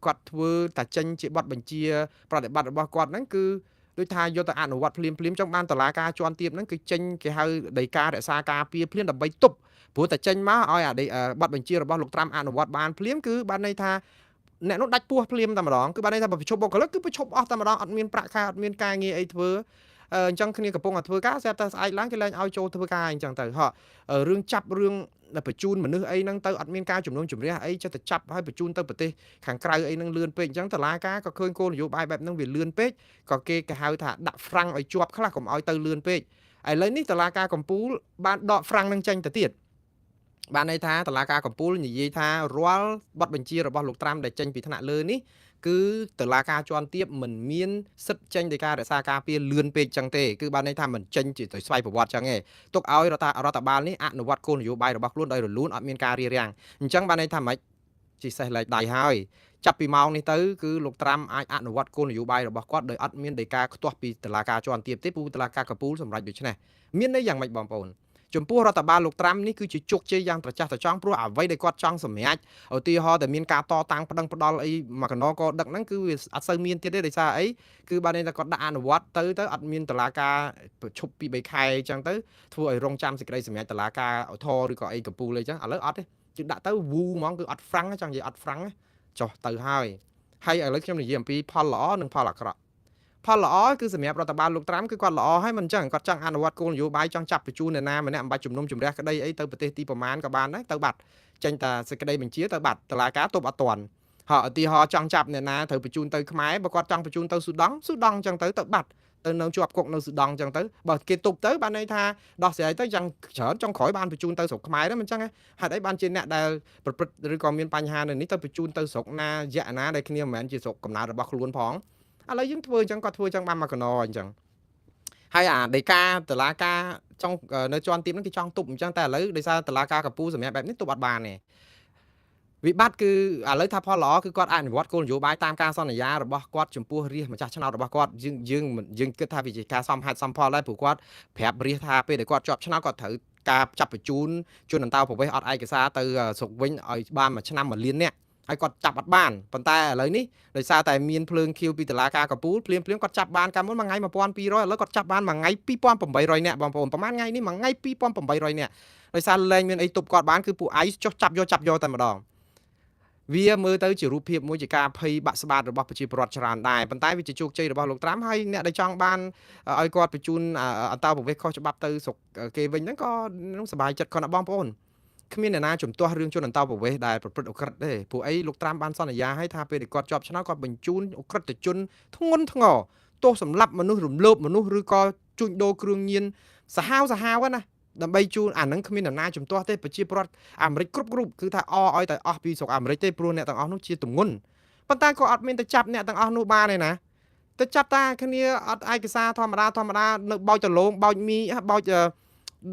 [SPEAKER 1] គាត់ធ្វើតែចេញជាបទបញ្ជាប្រតិបត្តិរបស់គាត់ហ្នឹងគឺដូចថាយកទៅអនុវត្តភ្លាមចង់បានតឡាការជាន់ទាបហ្នឹងគឺចេញគេហៅដីការរក្សាការពារភ្លាមដើម្បីទប់ព្រោះតែចេញមកឲ្យប័ណ្ណបញ្ជារបស់លោកត្រាំអនុវត្តបានភ្លាមគឺបានន័យថាអ្នកនោះដាច់ពោះភ្លាមតែម្ដងគឺបានន័យថាបើប្រជុំបុគ្គលិកគឺប្រជុំអស់តែម្ដងអត់មានប្រាក់ខែអត់មានការងារអីធ្វើអញ្ចឹងគ្នាកំពុងតែធ្វើការស្រាប់តែស្អែកឡើងគេលែងឲ្យចូលធ្វើការអញ្ចឹងទៅហ៎រឿងចាប់រឿងបញ្ជូនមនុស្សអីហ្នឹងទៅអត់មានការជំនុំជម្រះអីចិត្តតែចាប់ឲ្យបញ្ជូនទៅប្រទេសខាងក្រៅអីហ្នឹងលឿនពេកអញ្ចឹងតឡាការក៏ឃើញគោលនយោបាយបែបហ្នឹងវាលឿនពេកក៏គេហៅថាដាក់ហ្វ្រាំងឲ្យជាប់ខ្លះកុំឲ្យទៅលឿនពេកឥឡូវនេះតឡាការកំពូលបានដកហ្វ្រាំងនឹងចេញទៅទៀតបានន័យថាតុលាការកំពូលនិយាយថារាល់បទបញ្ជារបស់លោកត្រាំដែលចេញពីថ្នាក់លើនេះគឺតុលាការជាន់ទាបមិនមានសិទ្ធិចេញដោយការរក្សាការពារលឿនពេកចឹងទេគឺបានន័យថាមិនចេញជាទៅស្វ័យប្រវត្តិចឹងទេទុកឲ្យរដ្ឋបាលនេះអនុវត្តគោលនយោបាយរបស់ខ្លួនដោយរលូនអត់មានការរារាំងអញ្ចឹងបានន័យថាម៉េចជីសេះលែកដៃហើយចាប់ពីម៉ោងនេះទៅគឺលោកត្រាំអាចអនុវត្តគោលនយោបាយរបស់គាត់ដោយអត់មានដីកាខ្ទាស់ពីតុលាការជាន់ទាបទេព្រោះតុលាការកំពូលសម្រេចដូច្នេះមានន័យយ៉ាងម៉េចបងប្អូនចំពោះរដ្ឋបាលលោកត្រាំនេះគឺជាជោគជ័យយ៉ាងត្រចះត្រចង់ព្រោះអ្វីដែលគាត់ចង់សម្រេចឧទាហរណ៍តែមានការតតាំងប្តឹងផ្ដាល់អីមកកណកដឹកហ្នឹងគឺវាអត់សូវមានទៀតទេដោយសារអីគឺបានន័យថាគាត់ដាក់អនុវត្តទៅអត់មានតុលាការប្រឈប់ពី3ខែអញ្ចឹងទៅធ្វើឲ្យរងចាំសេចក្តីសម្រេចតុលាការឧទ្ធរឬក៏អីកំពូលអីចឹងឥឡូវអត់ទេជិះដាក់ទៅវូហ្មងគឺអត់ហ្វ្រាំងចង់និយាយអត់ហ្វ្រាំងចុះទៅហើយឥឡូវខ្ញុំនិយាយអំពីផលល្អនិងផលអាក្រក់ផលល្អគឺសម្រាប់រដ្ឋបាលលោកត្រាំគឺគាត់ល្អហើយមិនអញ្ចឹងគាត់ចង់អនុវត្តគោលនយោបាយចង់ចាប់បញ្ជូនអ្នកណាម្នាក់មិនបាច់ជំនុំជម្រះក្តីអីទៅប្រទេសទីប្រមាណក៏បានដែរទៅបាត់ចេញតែសេចក្តីបញ្ជាទៅបាត់តុលាការទប់អត់ទាន់ họ thì họ chẳng chạp nè na thử bị chun tới khmái bà quạt chẳng bị chun tới Sudan chẳng tới tự bạch tới nông chuột cuộc nông Sudan chẳng tới bà kết tục tới ban này tha đó sẽ tới chẳng trở trong khỏi ban bị chun tới sọc khmái đó mình chẳng hạt ấy ban trên nè đài rồi còn miền Pành Hà này ní tới bị chun tới sọc na dạ na đây khi mà anh chỉ sọc cầm na rồi bạc luôn phóng lấy những thôi chẳng có thôi chẳng ban mà còn nói chẳng hay đầy ca từ lá ca trong nơi cho ăn tím nó cái trong tụm chẳngแต่lấy đầy sao từ lá caกับปูสมัยแบบนี้ตุบัดบานเนี่ยวิบัติคือเลยถ้าพอหลอคือกอดอ่านวัดโกนอยู่บายตามการสอนยาหรือบ่กอดจมปูเรียมาจากชนะหรือบ่กอดยึงก็ถ้าวิจิการซ้อมหัดซ้อมพอแล้วผู้กอดแผลเรียทาไปเดี๋ยวกอดจอบชนะกอดถือกาจับไปจูนน้ำเต้าผมไปอดไอกระซาตือสุกวิ่งไอ้บ้านมาชนะมาเลี้ยนเนี่ยไอ้กอดจับอัดบ้านปันแต่เลยนี่โดยซาแต่เมียนเพลิงคิวปีตลากากับปูเพลียงกอดจับบ้านกันมันมาไงมาปอนปีร้อยแล้วกอดจับบ้านมาไงปีป้อมผมใบรอยเนี่ยบางผมประมาณไงนี่มาไงปีป้อมผมใบรอยเนี่ยโดยซาเลยเมียนไอ้ตุบกอดบ้านคือปูไอซ์จับโยแต่มาดองវាមើលទៅជារូបភាពមួយជាការភ័យបាក់ស្បាតរបស់ប្រជាពលរដ្ឋច្រើនដែរប៉ុន្តែវាជាជោគជ័យរបស់លោកត្រាំហើយអ្នកដែលចង់បានឲ្យគាត់បញ្ជូនអន្តរប្រវេសខុសច្បាប់ទៅស្រុកគេវិញហ្នឹងក៏នឹងសប្បាយចិត្តគាត់ណាបងប្អូនគ្មានអ្នកណាជំទាស់រឿងជនអន្តរប្រវេសដែលប្រព្រឹត្តអក្រិតទេព្រោះអីលោកត្រាំបានសន្យាឲ្យថាពេលដែលគាត់ជាប់ឆ្នោតគាត់បញ្ជូនអក្រិតជនធ្ងន់ធ្ងរទោសសម្លាប់មនុស្សរំលោភមនុស្សឬក៏ជួញដូរគ្រឿងញៀនសាហាវណាដើម្បីជូនអានឹងគ្មានដំណើរជំទាស់ទេប្រជាពលរដ្ឋអាមេរិកគ្រប់គឺថាឲ្យតែអស់ពីស្រុកអាមេរិកទេព្រោះអ្នកទាំងអស់នោះជាទម្ងន់ប៉ុន្តែក៏អត់មានទៅចាប់អ្នកទាំងអស់នោះបានទេណាទៅចាប់តាគ្នាអត់ឯកសារធម្មតានៅបោចដលងបោចមីបោច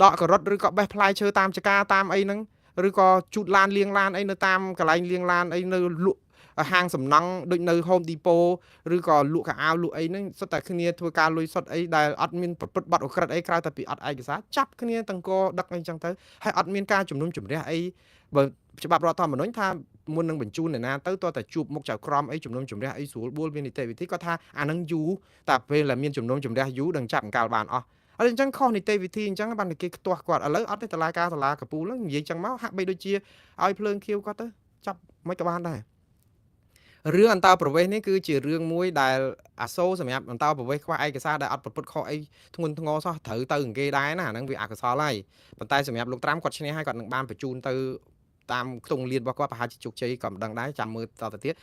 [SPEAKER 1] ដកការ៉ុតឬក៏បេះផ្លែឈើតាមចកាតាមអីហ្នឹងឬក៏ជូតឡានលៀងឡានអីនៅតាមកន្លែងលៀងឡានអីនៅលក់ហាងសំណង់ដូចនៅ Home Depot ឬក៏លក់កៅអៅលក់អីហ្នឹងសុទ្ធតែគ្នាធ្វើការលុយសុទ្ធអីដែលអត់មានប្រព្រឹត្តបទអក្រិតអីក្រៅតែពីអត់ឯកសារចាប់គ្នាទាំងកដឹកអីចឹងទៅហើយអត់មានការជំនុំជម្រះអីបើច្បាប់រដ្ឋធម្មនុញ្ញថាមុននឹងបញ្ជូនអ្នកណាទៅតើតែជួបមុខចៅក្រមអីជំនុំជម្រះអីស្រួលបួលមាននីតិវិធីគាត់ថាអាហ្នឹងយូរតែពេលដែលមានជំនុំជម្រះយូរដឹងចាប់អង្កលបានអស់អញ្ចឹងខុសនីតិវិធីអញ្ចឹងបានគេខ្ទាស់គាត់ឥឡូវអត់ទេតឡាការកពូលហ្នឹងនិយាយចឹងមកហាក់បីដូចជាឲ្យភ្លើងខៀវគាត់ទៅចាប់មិនក៏បានដែររឿងអន្តរប្រវេសនេះគឺជារឿងមួយដែលអាសូរសម្រាប់អន្តរប្រវេសខ្វះឯកសារដែលអត់ប្រព្រឹត្តខុសអីធ្ងន់ធ្ងរសោះត្រូវទៅគេដែរណាហ្នឹងវាអកុសលហើយប៉ុន្តែសម្រាប់លោកត្រាំគាត់ឈ្នះហើយគាត់នឹងបានបញ្ជូនទៅតាមខ្ទង់លៀនរបស់គាត់ប្រហែលជាជោគជ័យក៏មិនដឹងដែរចាំមើលតទៅទៀត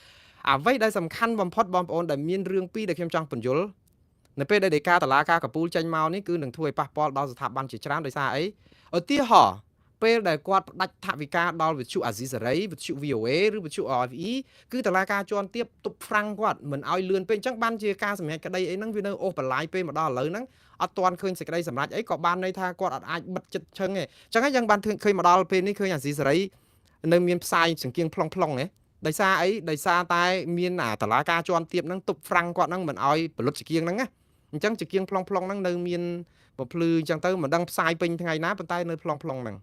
[SPEAKER 1] អ្វីដែលសំខាន់បំផុតបងប្អូនដែលមានរឿងពីរដែលខ្ញុំចង់បញ្យល់នៅពេលដែលដីកាតឡាការកពូលចេញមកនេះគឺនឹងធ្វើឲ្យប៉ះពាល់ដល់ស្ថាប័នជាច្រើនដោយសារអីឧទាហរណ៍ពេលដែលគាត់ផ្ដាច់ថវិកាដល់វិទ្យុអាស៊ីសេរីវិទ្យុ VOA ឬវិទ្យុ RFE គឺតឡាការជាន់ទាបទប់ហ្វ្រាំងគាត់មិនឲ្យលឿនពេកអញ្ចឹងបានជាការសម្រេចក្តីអីហ្នឹងវានៅអូសបន្លាយពេលមកដល់ឥឡូវហ្នឹងអត់ទាន់ឃើញសេចក្តីសម្រេចអីក៏បានន័យថាគាត់អត់អាចបិទចិត្តឈឹងទេអញ្ចឹងយើងបានឃើញមកដល់ពេលនេះឃើញអាស៊ីសេរីនៅមានផ្សាយសង្កៀងប្លង់ទេដោយសារអីដោយសារតែមានតឡាការជាន់ទាបហ្នឹងទប់ហ្វ្រាំងគាត់ហ្នឹងមិនឲ្យបលុតសង្កៀងហ្នឹងណាអញ្ចឹងសង្កៀងប្លង់ហ្នឹងនៅមានបំភ្លឺអញ្ចឹងទៅមិនដឹងផ្សាយពេញថ្ងៃណាប៉ុន្តែនៅប្លង់ហ្នឹង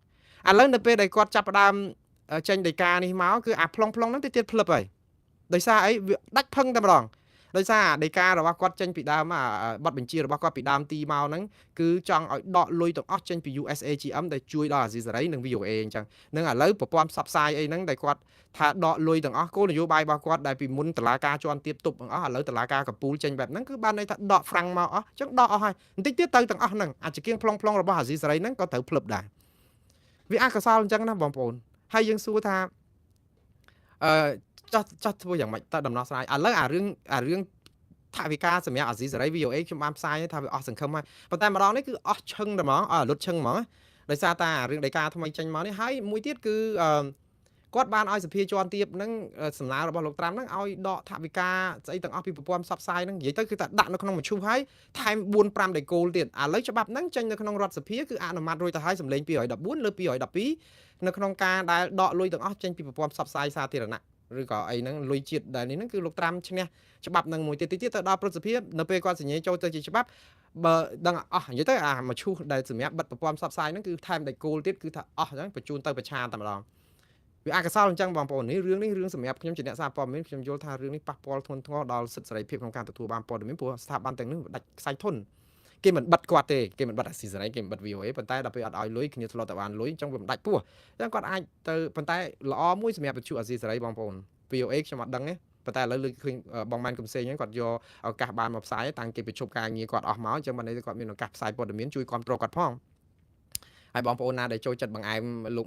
[SPEAKER 1] ឥឡូវនៅពេលដែលគាត់ចាប់ផ្ដើមចេញដីកានេះមកគឺអាប្លង់ហ្នឹងទៅទៀតផ្លឹបហើយដោយសារអីវាដាច់ផឹងតែម្ដងដោយសារដីការបស់គាត់ចេញពីដើមប័ណ្ណបញ្ជារបស់គាត់ពីដើមទីមកហ្នឹងគឺចង់ឲ្យដកលុយទាំងអស់ចេញពី USAGM ដែលជួយដល់អាស៊ីសេរីនិង VOA អញ្ចឹងនឹងឥឡូវប្រព័ន្ធផ្សព្វផ្សាយអីហ្នឹងដែលគាត់ថាដកលុយទាំងអស់គោលនយោបាយរបស់គាត់ដែលពីមុនតឡាការជាន់ទាបទប់ទាំងអស់ឥឡូវតឡាការកពូលចេញបែបហ្នឹងគឺបានន័យថាដកហ្វ្រាំងមកអស់អញ្ចឹងដកអស់ហើយបន្តិចទៀតទៅទាំងអស់ហ្នឹងអាចជាប្លង់របស់អាស៊ីសេរីហ្នឹងក៏ត្រូវផ្លឹបដែរវាអកុសលអញ្ចឹងណាបងប្អូនហើយយើងសួរថាចោះធ្វើយ៉ាងម៉េចតើដំណោះស្រាយឥឡូវអារឿងថវិកាសម្រាប់អាស៊ីសេរី VOA ខ្ញុំបានផ្សាយថាវាអស់សង្ឃឹមហើយប៉ុន្តែម្ដងនេះគឺអស់ឈឹងតែហ្មងលុតឈឹងហ្មងដោយសារតែរឿងដីកាថ្មីចេញមកនេះហើយមួយទៀតគឺគាត់បានឲ្យសភាជាន់ទាបហ្នឹងសំណើរបស់លោកត្រាំហ្នឹងឲ្យដកថវិកាស្អីទាំងអស់ពីប្រព័ន្ធផ្សព្វផ្សាយហ្នឹងនិយាយទៅគឺថាដាក់នៅក្នុងមជ្ឈុំហើយថែម 4-5 ដេកូលទៀតឥឡូវច្បាប់ហ្នឹងចេញនៅក្នុងរដ្ឋសភាគឺអនុម័តរួចទៅហើយសម្លេង214លើ212នៅក្នុងការដែលដកលុយទាំងអស់ចេញពីប្រព័ន្ធផ្សព្វផ្សាយសាធារណៈឬក៏អីហ្នឹងលុយជាតិដែលនេះហ្នឹងគឺលោកត្រាំឈ្នះច្បាប់ហ្នឹងមួយទៀតទៅដល់ព្រឹទ្ធសភានៅពេលគាត់សញ្ញាចូលទៅជាច្បាប់បើដឹងអស់និយាយទៅអាមឈូសដែលសម្រាប់បិទប្រព័ន្ធផ្សព្វផ្សាយហ្នឹងគឺថែមដេកូលទៀតគឺថាអស់អញ្ចឹងបញ្ជូនទៅប្រឆាតែម្ដងវាអកុសលអញ្ចឹងបងប្អូននេះរឿងសម្រាប់ខ្ញុំជាអ្នកសារព័ត៌មានខ្ញុំយល់ថារឿងនេះប៉ះពាល់ធ្ងន់ធ្ងរដល់សិទ្ធិសេរីភាពក្នុងការទទួលបានព័ត៌មានព្រោះស្ថាប័នទាំងនេះដាច់ខ្សែធនគេមិនបិទគាត់ទេគេមិនបិទអាស៊ីសេរីគេមិនបិទ VOA ប៉ុន្តែដល់ពេលអត់ឲ្យលុយគ្នាធ្លាប់តែបានលុយអញ្ចឹងវាមិនដាច់ពោះអញ្ចឹងគាត់អាចទៅប៉ុន្តែល្អមួយសម្រាប់វិទ្យុអាស៊ីសេរីបងប្អូន VOA ខ្ញុំអត់ដឹងទេប៉ុន្តែឥឡូវលើឃើញបងម៉ែនកំសែងហ្នឹងគាត់យកឱកាសបានមកផ្សាយតាំងគេប្រជុំការងារគាត់អស់មកអញ្ចឹងបានន័យថាគាត់មានឱកាសផ្សាយព័ត៌មានជួយគ្រប់គ្រងគាត់ផង ហើយបងប្អូនណាដែលចូលចិត្តបង្អែមលោក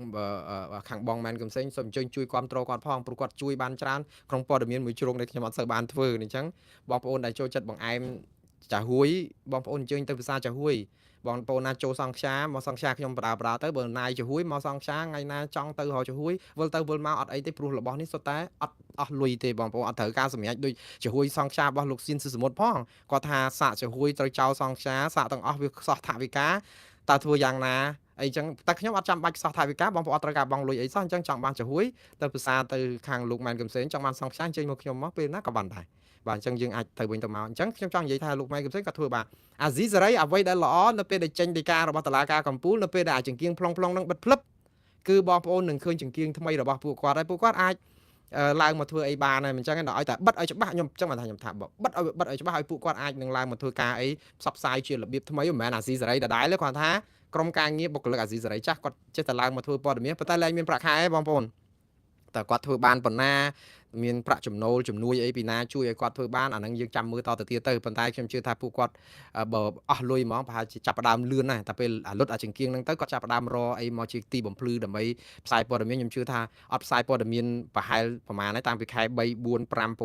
[SPEAKER 1] ខាងបងមែនកំសែងសូមអញ្ជើញជួយគ្រប់គ្រងគាត់ផងព្រោះគាត់ជួយបានច្រើនក្នុងព័ត៌មានមួយជ្រុងដែលខ្ញុំអត់សូវបានធ្វើអញ្ចឹងបងប្អូនដែលចូលចិត្តបង្អែមចាហួយបងប្អូនអញ្ជើញទៅភាសាចាហួយបងប្អូនណាចូលសង្ខ្យាមកសង្ខ្យាខ្ញុំបដាទៅបើណាយចាហួយមកសង្ខ្យាថ្ងៃណាចង់ទៅរកចាហួយវិលទៅវិលមកអត់អីទេព្រោះរបស់នេះសុទ្ធតែអត់អស់លុយទេបងប្អូនអត់ត្រូវការសម្រាប់ដូចចាហួយសង្ខ្យារបស់លោកសៀនសឺសមុទ្រផងគាត់ថាសាកចាហួយត្រូវចោលសង្ខ្យាសាកទាំងអស់វាខ្សោះថវិកាតើធ្វើយ៉ាងណាអីចឹងតែខ្ញុំអត់ចាំបាច់ខ្សោះថវិកាបងប្អូនអត់ត្រូវការបងលុយអីសោះអញ្ចឹងចង់បានចាហួយទៅភាសាទៅខាងលោកម៉ែនកំសែងចង់បានសង្ខ្យាអញ្ជើញមកខ្ញុំមកពេលណាក៏បានដែរបាទអញ្ចឹងយើងអាចទៅវិញទៅមកអញ្ចឹងខ្ញុំចង់និយាយថាលោកម៉ែនកំសែងក៏ធ្វើបានអាស៊ីសេរីអ្វីដែលល្អនៅពេលដែលចេញដីការបស់តុលាការកំពូលនៅពេលដែលចង្គៀងប្លង់នឹងបិទភ្លឹបគឺបងប្អូននឹងឃើញចង្គៀងថ្មីរបស់ពួកគាត់ហើយពួកគាត់អាចឡើងមកធ្វើអីបានហើយអញ្ចឹងដល់ឲ្យតែបិទឲ្យច្បាស់ខ្ញុំចឹងបានថាខ្ញុំថាបិទឲ្យច្បាស់ឲ្យពួកគាត់អាចនឹងឡើងមកធ្វើការអីផ្សព្វផ្សាយជារបៀបថ្មីមិនមែនអាស៊ីសេរីដដែលទេគាត់ថាក្រុមការងារបុគ្គលិកអាស៊ីសេរីចាស់គាត់ចេះតែឡើងមកធ្វើព័ត៌មានប៉ុន្តែលែងមានប្រាក់ខែបងប្អូនតែគាត់ធ្វើបានប៉ុណ្ណាមានប្រាក់ចំណូលជំនួយអីពីណាជួយឲ្យគាត់ធ្វើបានអាហ្នឹងយើងចាំមើលតទៅទៀតទៅប៉ុន្តែខ្ញុំជឿថាពួកគាត់បើអស់លុយហ្មងប្រហែលជាចាប់ផ្ដើមលឿនណាស់តែពេលលុតអាចង្គៀងហ្នឹងទៅគាត់ចាប់ផ្ដើមរអីមកជាទីបំភ្លឺដើម្បីផ្សាយព័ត៌មានខ្ញុំជឿថាអត់ផ្សាយព័ត៌មានប្រហែលប្រហែលហើយតាំងពីខែ3 4 5 6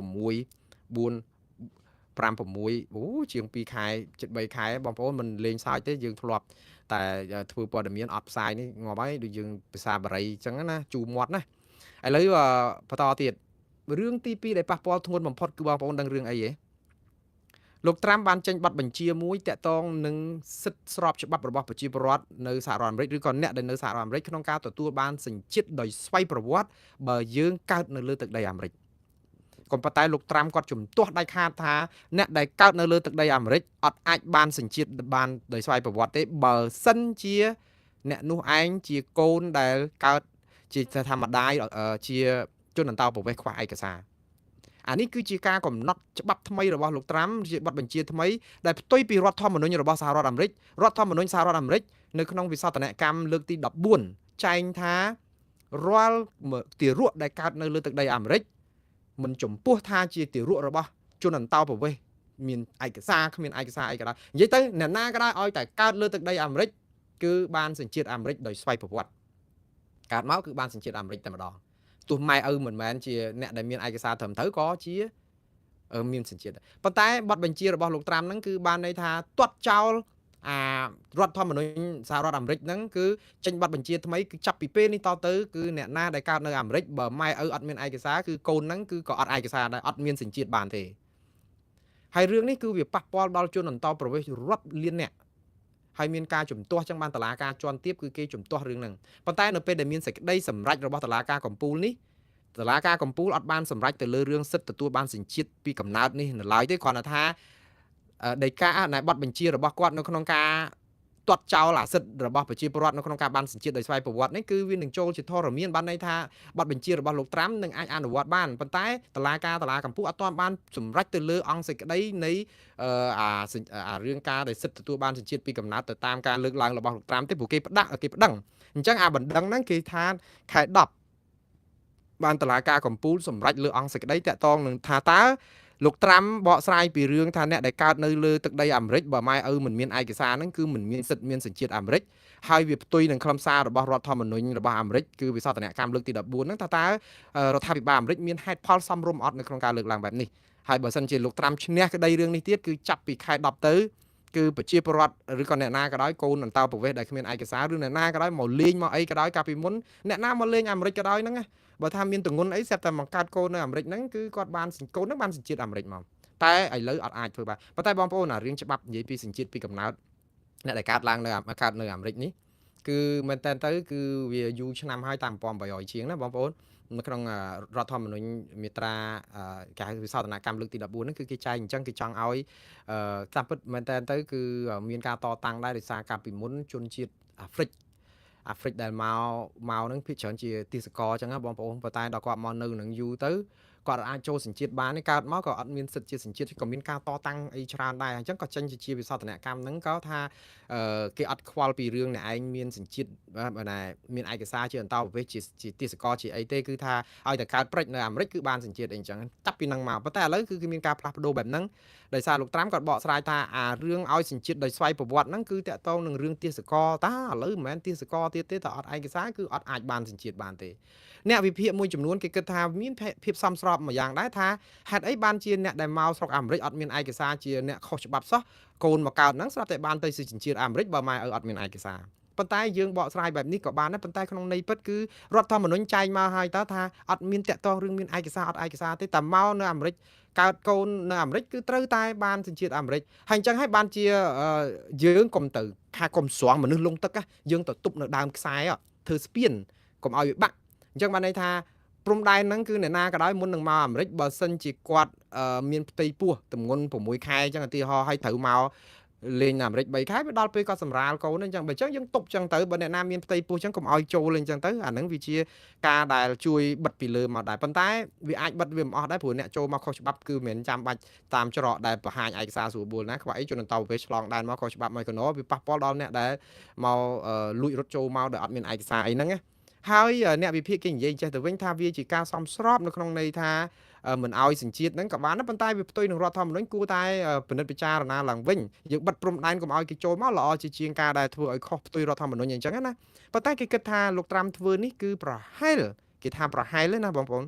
[SPEAKER 1] 4 5 6អូជាង2ខែជិត3ខែបងប្អូនមិនលេងសើចទេយើងធ្លាប់តែធ្វើព័ត៌មានអត់ផ្សាយនេះងាប់ហើយដូចយើងភាសាបារីអញ្ចឹងណាជូរមាត់ណាឥឡូវបន្តទៀតរឿងទី2ដែលប៉ះពាល់ធ្ងន់បំផុតគឺបងប្អូនដឹងរឿងអីហ៎លោកត្រាំបានចេញប័ណ្ណបញ្ជាមួយតាក់ទងនឹងសិទ្ធិស្របច្បាប់របស់ប្រជាពលរដ្ឋនៅសហរដ្ឋអាមេរិកឬក៏អ្នកដែលនៅសហរដ្ឋអាមេរិកក្នុងការទទួលបានសញ្ជាតិដោយស្វ័យប្រវត្តិបើយើងកើតនៅលើទឹកដីអាមេរិកក៏ប៉ុន្តែលោកត្រាំគាត់ជំទាស់ដាច់ខាតថាអ្នកដែលកើតនៅលើទឹកដីអាមេរិកអត់អាចបានសញ្ជាតិបានដោយស្វ័យប្រវត្តិទេបើសិនជាអ្នកនោះឯងជាកូនដែលកើតជាធម្មតាជាជនអន្តោប្រវេសន៍ខ្វះឯកសារអានេះគឺជាការកំណត់ច្បាប់ថ្មីរបស់លោកត្រាំជាបទបញ្ជាថ្មីដែលផ្ទុយពីរដ្ឋធម្មនុញ្ញរបស់សហរដ្ឋអាមេរិករដ្ឋធម្មនុញ្ញសហរដ្ឋអាមេរិកនៅក្នុងវិសោធនកម្មលើកទី14ចែងថារាល់ទារកដែលកើតនៅលើទឹកដីអាមេរិកមិនចំពោះថាជាទារករបស់ជនអន្តោប្រវេសន៍មានឯកសារគ្មានឯកសារអីក៏ដោយនិយាយទៅអ្នកណាក៏ដោយឲ្យតែកើតលើទឹកដីអាមេរិកគឺបានសញ្ជាតិអាមេរិកដោយស្វ័យប្រវត្តិកើតមកគឺបានសញ្ជាតិអាមេរិកតែម្ដងទោះម៉ែឪមិនមែនជាអ្នកដែលមានឯកសារត្រឹមត្រូវក៏ជាមានសញ្ជាតិប៉ុន្តែបទបញ្ជារបស់លោកត្រាំហ្នឹងគឺបានន័យថាទាត់ចោលរដ្ឋធម្មនុញ្ញសហរដ្ឋអាមេរិកហ្នឹងគឺចេញបទបញ្ជាថ្មីគឺចាប់ពីពេលនេះតទៅគឺអ្នកណាដែលកើតនៅអាមេរិកបើម៉ែឪអត់មានឯកសារគឺកូនហ្នឹងគឺក៏អត់ឯកសារដែរអត់មានសញ្ជាតិបានទេហើយរឿងនេះគឺវាប៉ះពាល់ដល់ជនអន្តោប្រវេសន៍រាប់លានអ្នកហើយមានការជំទាស់ចឹងបានតុលាការជាន់ទាបគឺគេជំទាស់រឿងហ្នឹងប៉ុន្តែនៅពេលដែលមានសេចក្តីសម្រេចរបស់តុលាការកំពូលនេះតុលាការកំពូលអត់បានសម្រេចទៅលើរឿងសិទ្ធិទទួលបានសញ្ជាតិពីកំណើតនេះនៅឡើយទេគ្រាន់តែថាដីកានៃបទបញ្ជារបស់គាត់នៅក្នុងការទាត់ចោលអាសិទ្ធិរបស់ប្រជាពលរដ្ឋនៅក្នុងការបានសញ្ជាតិដោយស្វ័យប្រវត្តិនេះគឺវានឹងចូលជាធរមានបានន័យថាបទបញ្ជារបស់លោកត្រាំនឹងអាចអនុវត្តបានប៉ុន្តែតុលាការកំពូលអត់ទាន់បានសម្រេចទៅលើអង្គសេចក្តីនៃរឿងការដែលសិទ្ធិទទួលបានសញ្ជាតិពីកំណើតទៅតាមការលើកឡើងរបស់លោកត្រាំទេព្រោះគេប្តឹងអញ្ចឹងអាបណ្ដឹងហ្នឹងគេថាខែ10បានតុលាការកំពូលសម្រេចលើអង្គសេចក្តីតាក់ទងនឹងថាតើលោកត្រាំបកស្រាយពីរឿងថាអ្នកដែលកើតនៅលើទឹកដីអាមេរិកបើម៉ែឪមិនមានឯកសារហ្នឹងគឺមិនមានសិទ្ធិមានសញ្ជាតិអាមេរិកហើយវាផ្ទុយនឹងខ្លឹមសាររបស់រដ្ឋធម្មនុញ្ញរបស់អាមេរិកគឺវិសោធនកម្មលើកទី14ហ្នឹងតើរដ្ឋាភិបាលអាមេរិកមានហេតុផលសមរម្យអត់នៅក្នុងការលើកឡើងបែបនេះហើយបើសិនជាលោកត្រាំឈ្នះក្តីរឿងនេះទៀតគឺចាប់ពីខែ10ទៅគឺប្រជាពលរដ្ឋឬក៏អ្នកណាក៏ដោយកូនអន្តោប្រវេសន៍ដែលគ្មានឯកសារឬអ្នកណាក៏ដោយមកលេងមកអីក៏ដោយកាលពីមុនអ្នកណាមកលេងអាមេរិកក៏ដោយហ្នឹងបើថាមានទង្ងន់អីស្រាប់តែមកកើតកូននៅអាមេរិកហ្នឹងគឺគាត់បានកូនហ្នឹងបានសញ្ជាតិអាមេរិកមកតែឥឡូវអត់អាចធ្វើបានប៉ុន្តែបងប្អូនរឿងច្បាប់និយាយពីសញ្ជាតិពីកំណើតអ្នកដែលកើតឡើងនៅកើតនៅអាមេរិកនេះគឺមែនតើទៅគឺវាយូរឆ្នាំហើយតាម1800ជាងណាបងប្អូននៅក្នុងរដ្ឋធម្មនុញ្ញមាត្រាគេហៅវិសោធនកម្មលើកទី14ហ្នឹងគឺគេចែងអញ្ចឹងគេចង់ឲ្យតាមពិតមែនតើទៅគឺមានការតតាំងដែរដោយសារកាលពីមុនជនជាតិអាហ្វ្រិកដែលមកហ្នឹងភាគច្រើនជាទេសកលអញ្ចឹងណាបងប្អូនប៉ុន្តែដល់គាត់មកនៅនឹងយូរទៅគាត់អាចចូលសញ្ជាតិបានកើតមកក៏អត់មានសិទ្ធិជាសញ្ជាតិក៏មានការតតាំងអីច្រើនដែរអញ្ចឹងក៏ចេញជាវិសោធនកម្មហ្នឹងក៏ថាគេអត់ខ្វល់ពីរឿងអ្នកឯងមានសញ្ជាតិមានឯកសារជាអន្តោប្រវេសន៍ជាទេសកលជាអីទេគឺថាឲ្យតែកើតព្រិចនៅអាមេរិកគឺបានសញ្ជាតិអីអញ្ចឹងចាប់ពីហ្នឹងមកប៉ុន្តែឥឡូវគឺមានការផ្លាស់ប្ដូរបែបហ្នឹង ដោយសារលោកត្រាំគាត់បកស្រាយថាអារឿងឲ្យសញ្ជាតិដោយស្វ័យប្រវត្តិហ្នឹងគឺតាក់ទងនឹងរឿងទាសករតាឥឡូវមិនមែនទាសករទៀតទេតែអត់ឯកសារគឺអត់អាចបានសញ្ជាតិបានទេអ្នកវិភាគមួយចំនួនគេគិតថាមានភាពសមស្របមួយយ៉ាងដែរថាហេតុអីបានជាអ្នកដែលមកស្រុកអាមេរិកអត់មានឯកសារជាអ្នកខុសច្បាប់សោះកូនមកកើតហ្នឹងស្រាប់តែបានទៅសញ្ជាតិអាមេរិកបើម៉ែឪអត់មានឯកសារប៉ុន្តែយើងបកស្រាយបែបនេះក៏បានដែរប៉ុន្តែក្នុងន័យពិតគឺរដ្ឋធម្មនុញ្ញចែងមកហើយតើថាអត់មានតាក់ទងរឿងមានឯកសារអត់ឯកសារទេតែមកនៅអាមេរិកកើតកូននៅអាមេរិកគឺត្រូវតែបានសញ្ជាតិអាមេរិកហើយអញ្ចឹងហើយបានជាយើងកុំទៅថាកុំស្រង់មនុស្សលងទឹកយើងទៅទប់នៅដើមខ្សែធ្វើស្ពានកុំឲ្យវាបាក់អញ្ចឹងបានន័យថាព្រំដែនហ្នឹងគឺអ្នកណាក៏ដោយមុននឹងមកអាមេរិកបើសិនជាគាត់មានផ្ទៃពោះទម្ងន់6ខែអញ្ចឹងឧទាហរណ៍ឲ្យត្រូវមកលេងនៅអាមេរិក3ខែវាដល់ពេលគាត់សម្រាលកូនអញ្ចឹងបើអញ្ចឹងយើងទប់អញ្ចឹងទៅបើអ្នកណាមានផ្ទៃពោះអញ្ចឹងកុំឲ្យចូលលេងអញ្ចឹងទៅអាហ្នឹងវាជាការដែលជួយបិទពីលើមកដែរប៉ុន្តែវាអាចបិទវាមិនអស់ដែរព្រោះអ្នកចូលមកខុសច្បាប់គឺមិនចាំបាច់តាមច្រកដែលបង្ហាញឯកសារស្រួលបួលណាខ្វះអីជនអន្តោប្រវេសន៍ឆ្លងដែនមកខុសច្បាប់មកកណោវាប៉ះពាល់ដល់អ្នកដែលមកលួចរត់ចូលមកដោយអត់មានឯកសារអីហ្នឹងណាហើយអ្នកវិភាគគេនិយាយចេះទៅវិញថាវាជាការសមស្របនៅក្នុងន័យថាមិនឲ្យសញ្ជាតិហ្នឹងក៏បានដែរប៉ុន្តែវាផ្ទុយនឹងរដ្ឋធម្មនុញ្ញគួរតែពិនិត្យពិចារណាឡើងវិញយើងបិទព្រំដែនកុំឲ្យគេចូលមកល្អជាជាងការដែលធ្វើឲ្យខុសផ្ទុយរដ្ឋធម្មនុញ្ញអញ្ចឹងណាប៉ុន្តែគេគិតថាលោកត្រាំធ្វើនេះគឺប្រហែលគេថាប្រហែលទេណាបងប្អូន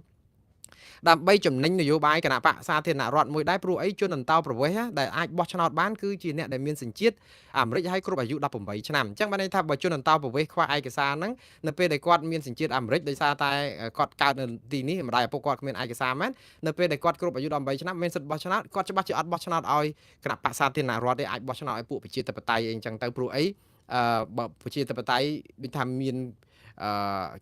[SPEAKER 1] ដើម្បីចំណេញនយោបាយគណៈបកសាធារណរដ្ឋមួយដែរព្រោះអីជនអន្តោប្រវេសន៍ដែលអាចបោះឆ្នោតបានគឺជាអ្នកដែលមានសញ្ជាតិអាមេរិកហើយគ្រប់អាយុ18ឆ្នាំអញ្ចឹងបានន័យថាបើជនអន្តោប្រវេសន៍ខ្វះឯកសារហ្នឹងនៅពេលដែលគាត់មានសញ្ជាតិអាមេរិកដោយសារតែគាត់កើតនៅទីនេះម្ដាយឪពុកគាត់គ្មានឯកសារមែននៅពេលដែលគាត់គ្រប់អាយុ18ឆ្នាំមានសិទ្ធិបោះឆ្នោតគាត់ច្បាស់ជាអត់បោះឆ្នោតឲ្យគណៈបកសាធារណរដ្ឋទេអាចបោះឆ្នោតឲ្យពួកប្រជាធិបតេយ្យអីអញ្ចឹងទៅព្រោះអីបើប្រជាធិបតេយ្យដូចថាមាន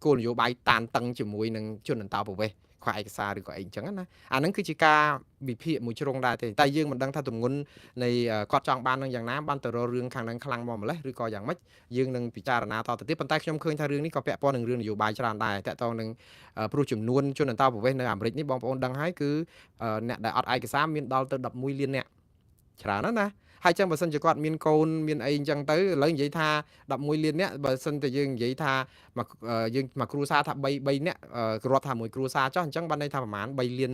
[SPEAKER 1] គោលនយោបាយតានតឹងជាមួយនឹងជនអន្តោប្រវេសន៍ខ្វះឯកសារឬក៏អីអញ្ចឹងណាអាហ្នឹងគឺជាការវិភាគមួយជ្រុងដែរទេតែយើងមិនដឹងថាទម្ងន់នៃគាត់ចង់បាននឹងយ៉ាងណាបានទៅរករឿងខាងហ្នឹងខ្លាំងមកម្លេះឬក៏យ៉ាងម៉េចយើងនឹងពិចារណាតទៅទៀតប៉ុន្តែខ្ញុំឃើញថារឿងនេះក៏ពាក់ព័ន្ធនឹងរឿងនយោបាយច្រើនដែរតាក់ទងនឹងព្រោះចំនួនជនអន្តោប្រវេសន៍នៅអាមេរិកនេះបងប្អូនដឹងហើយគឺអ្នកដែលអត់ឯកសារមានដល់ទៅ11លានអ្នកច្រើនណាស់ហើយចឹងបើសិនជាគាត់មានកូនមានអីអញ្ចឹងទៅឥឡូវនិយាយថា11លានអ្នកបើសិនតែយើងនិយាយថាយើងមកគ្រួសារថា3អ្នករាប់ថាមួយគ្រួសារចុះអញ្ចឹងបានន័យថាប្រហែល3លាន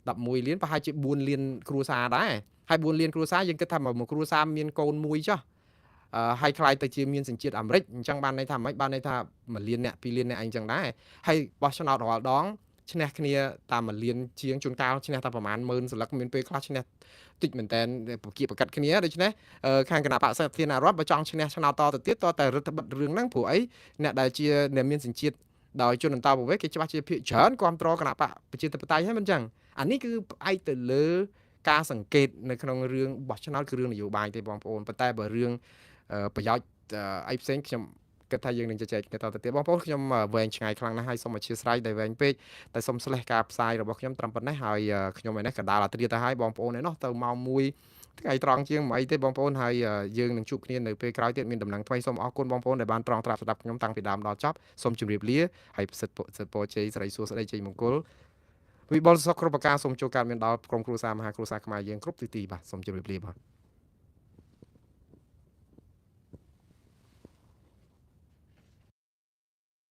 [SPEAKER 1] 11លានប្រហែលជា4លានគ្រួសារដែរហើយ4លានគ្រួសារយើងគិតថាមួយគ្រួសារមានកូនមួយចុះហើយខ្លាយទៅជាមានសញ្ជាតិអាមេរិកអញ្ចឹងបានន័យថាម៉េចបានន័យថា1លានអ្នក2លានអ្នកអីអញ្ចឹងដែរហើយបោះឆ្នោតរាល់ដងឈ្នះគ្នាតាម1លានជាងជួនកាលឈ្នះតែប្រហែល10000សន្លឹកមានពេលខ្លះឈ្នះតិចមែនតើប្រគៀបប្រកាត់គ្នាដូច្នេះខាងគណៈបក្សសាធារណរដ្ឋបើចង់ឈ្នះឆ្នោតតទៅទៀតតតែរដ្ឋបិទរឿងហ្នឹងព្រោះអីអ្នកដែលជាអ្នកមានសញ្ជាតិដោយជនអន្តោប្រវេសន៍គេច្បាស់ជាភាគច្រើនគ្រប់គ្រងគណៈបកប្រជាធិបតេយ្យហ្នឹងមិនចឹងអានេះគឺផ្អែកទៅលើការសង្កេតនៅក្នុងរឿងបោះឆ្នោតគឺរឿងនយោបាយទេបងប្អូនប៉ុន្តែបើរឿងប្រយោជន៍អីផ្សេងខ្ញុំគិតថាយើងនឹងជជែកគ្នាតទៅទៀតបងប្អូនខ្ញុំវែងឆ្ងាយខ្លាំងណាស់ហើយសូមអធិស្ឋានដែលវែងពេកតែសូមស្លេះការផ្សាយរបស់ខ្ញុំត្រឹមប៉ុណ្ណេះហើយខ្ញុំឯនេះកណ្ដាលអាត្រាទៅហើយបងប្អូនឯនោះទៅម៉ោង1ថ្ងៃត្រង់ជាងមិនអីទេបងប្អូនហើយយើងនឹងជួបគ្នានៅពេលក្រោយទៀតមានដំណឹងថ្មីសូមអរគុណបងប្អូនដែលបានត្រង់ត្រាប់ស្ដាប់ខ្ញុំតាំងពីដើមដល់ចប់សូមជម្រាបលាហើយសិទ្ធពរជ័យសិរីសួស្ដីជ័យមង្គលវិបុលសុខគ្រប់ប្រការសូមចូលកើតមានដល់ក្រុមគ្រួសារមហាគ្រួសារខ្មែរយើងគ្រប់ទិសទីបាទសូមជម្រាបលាបាទ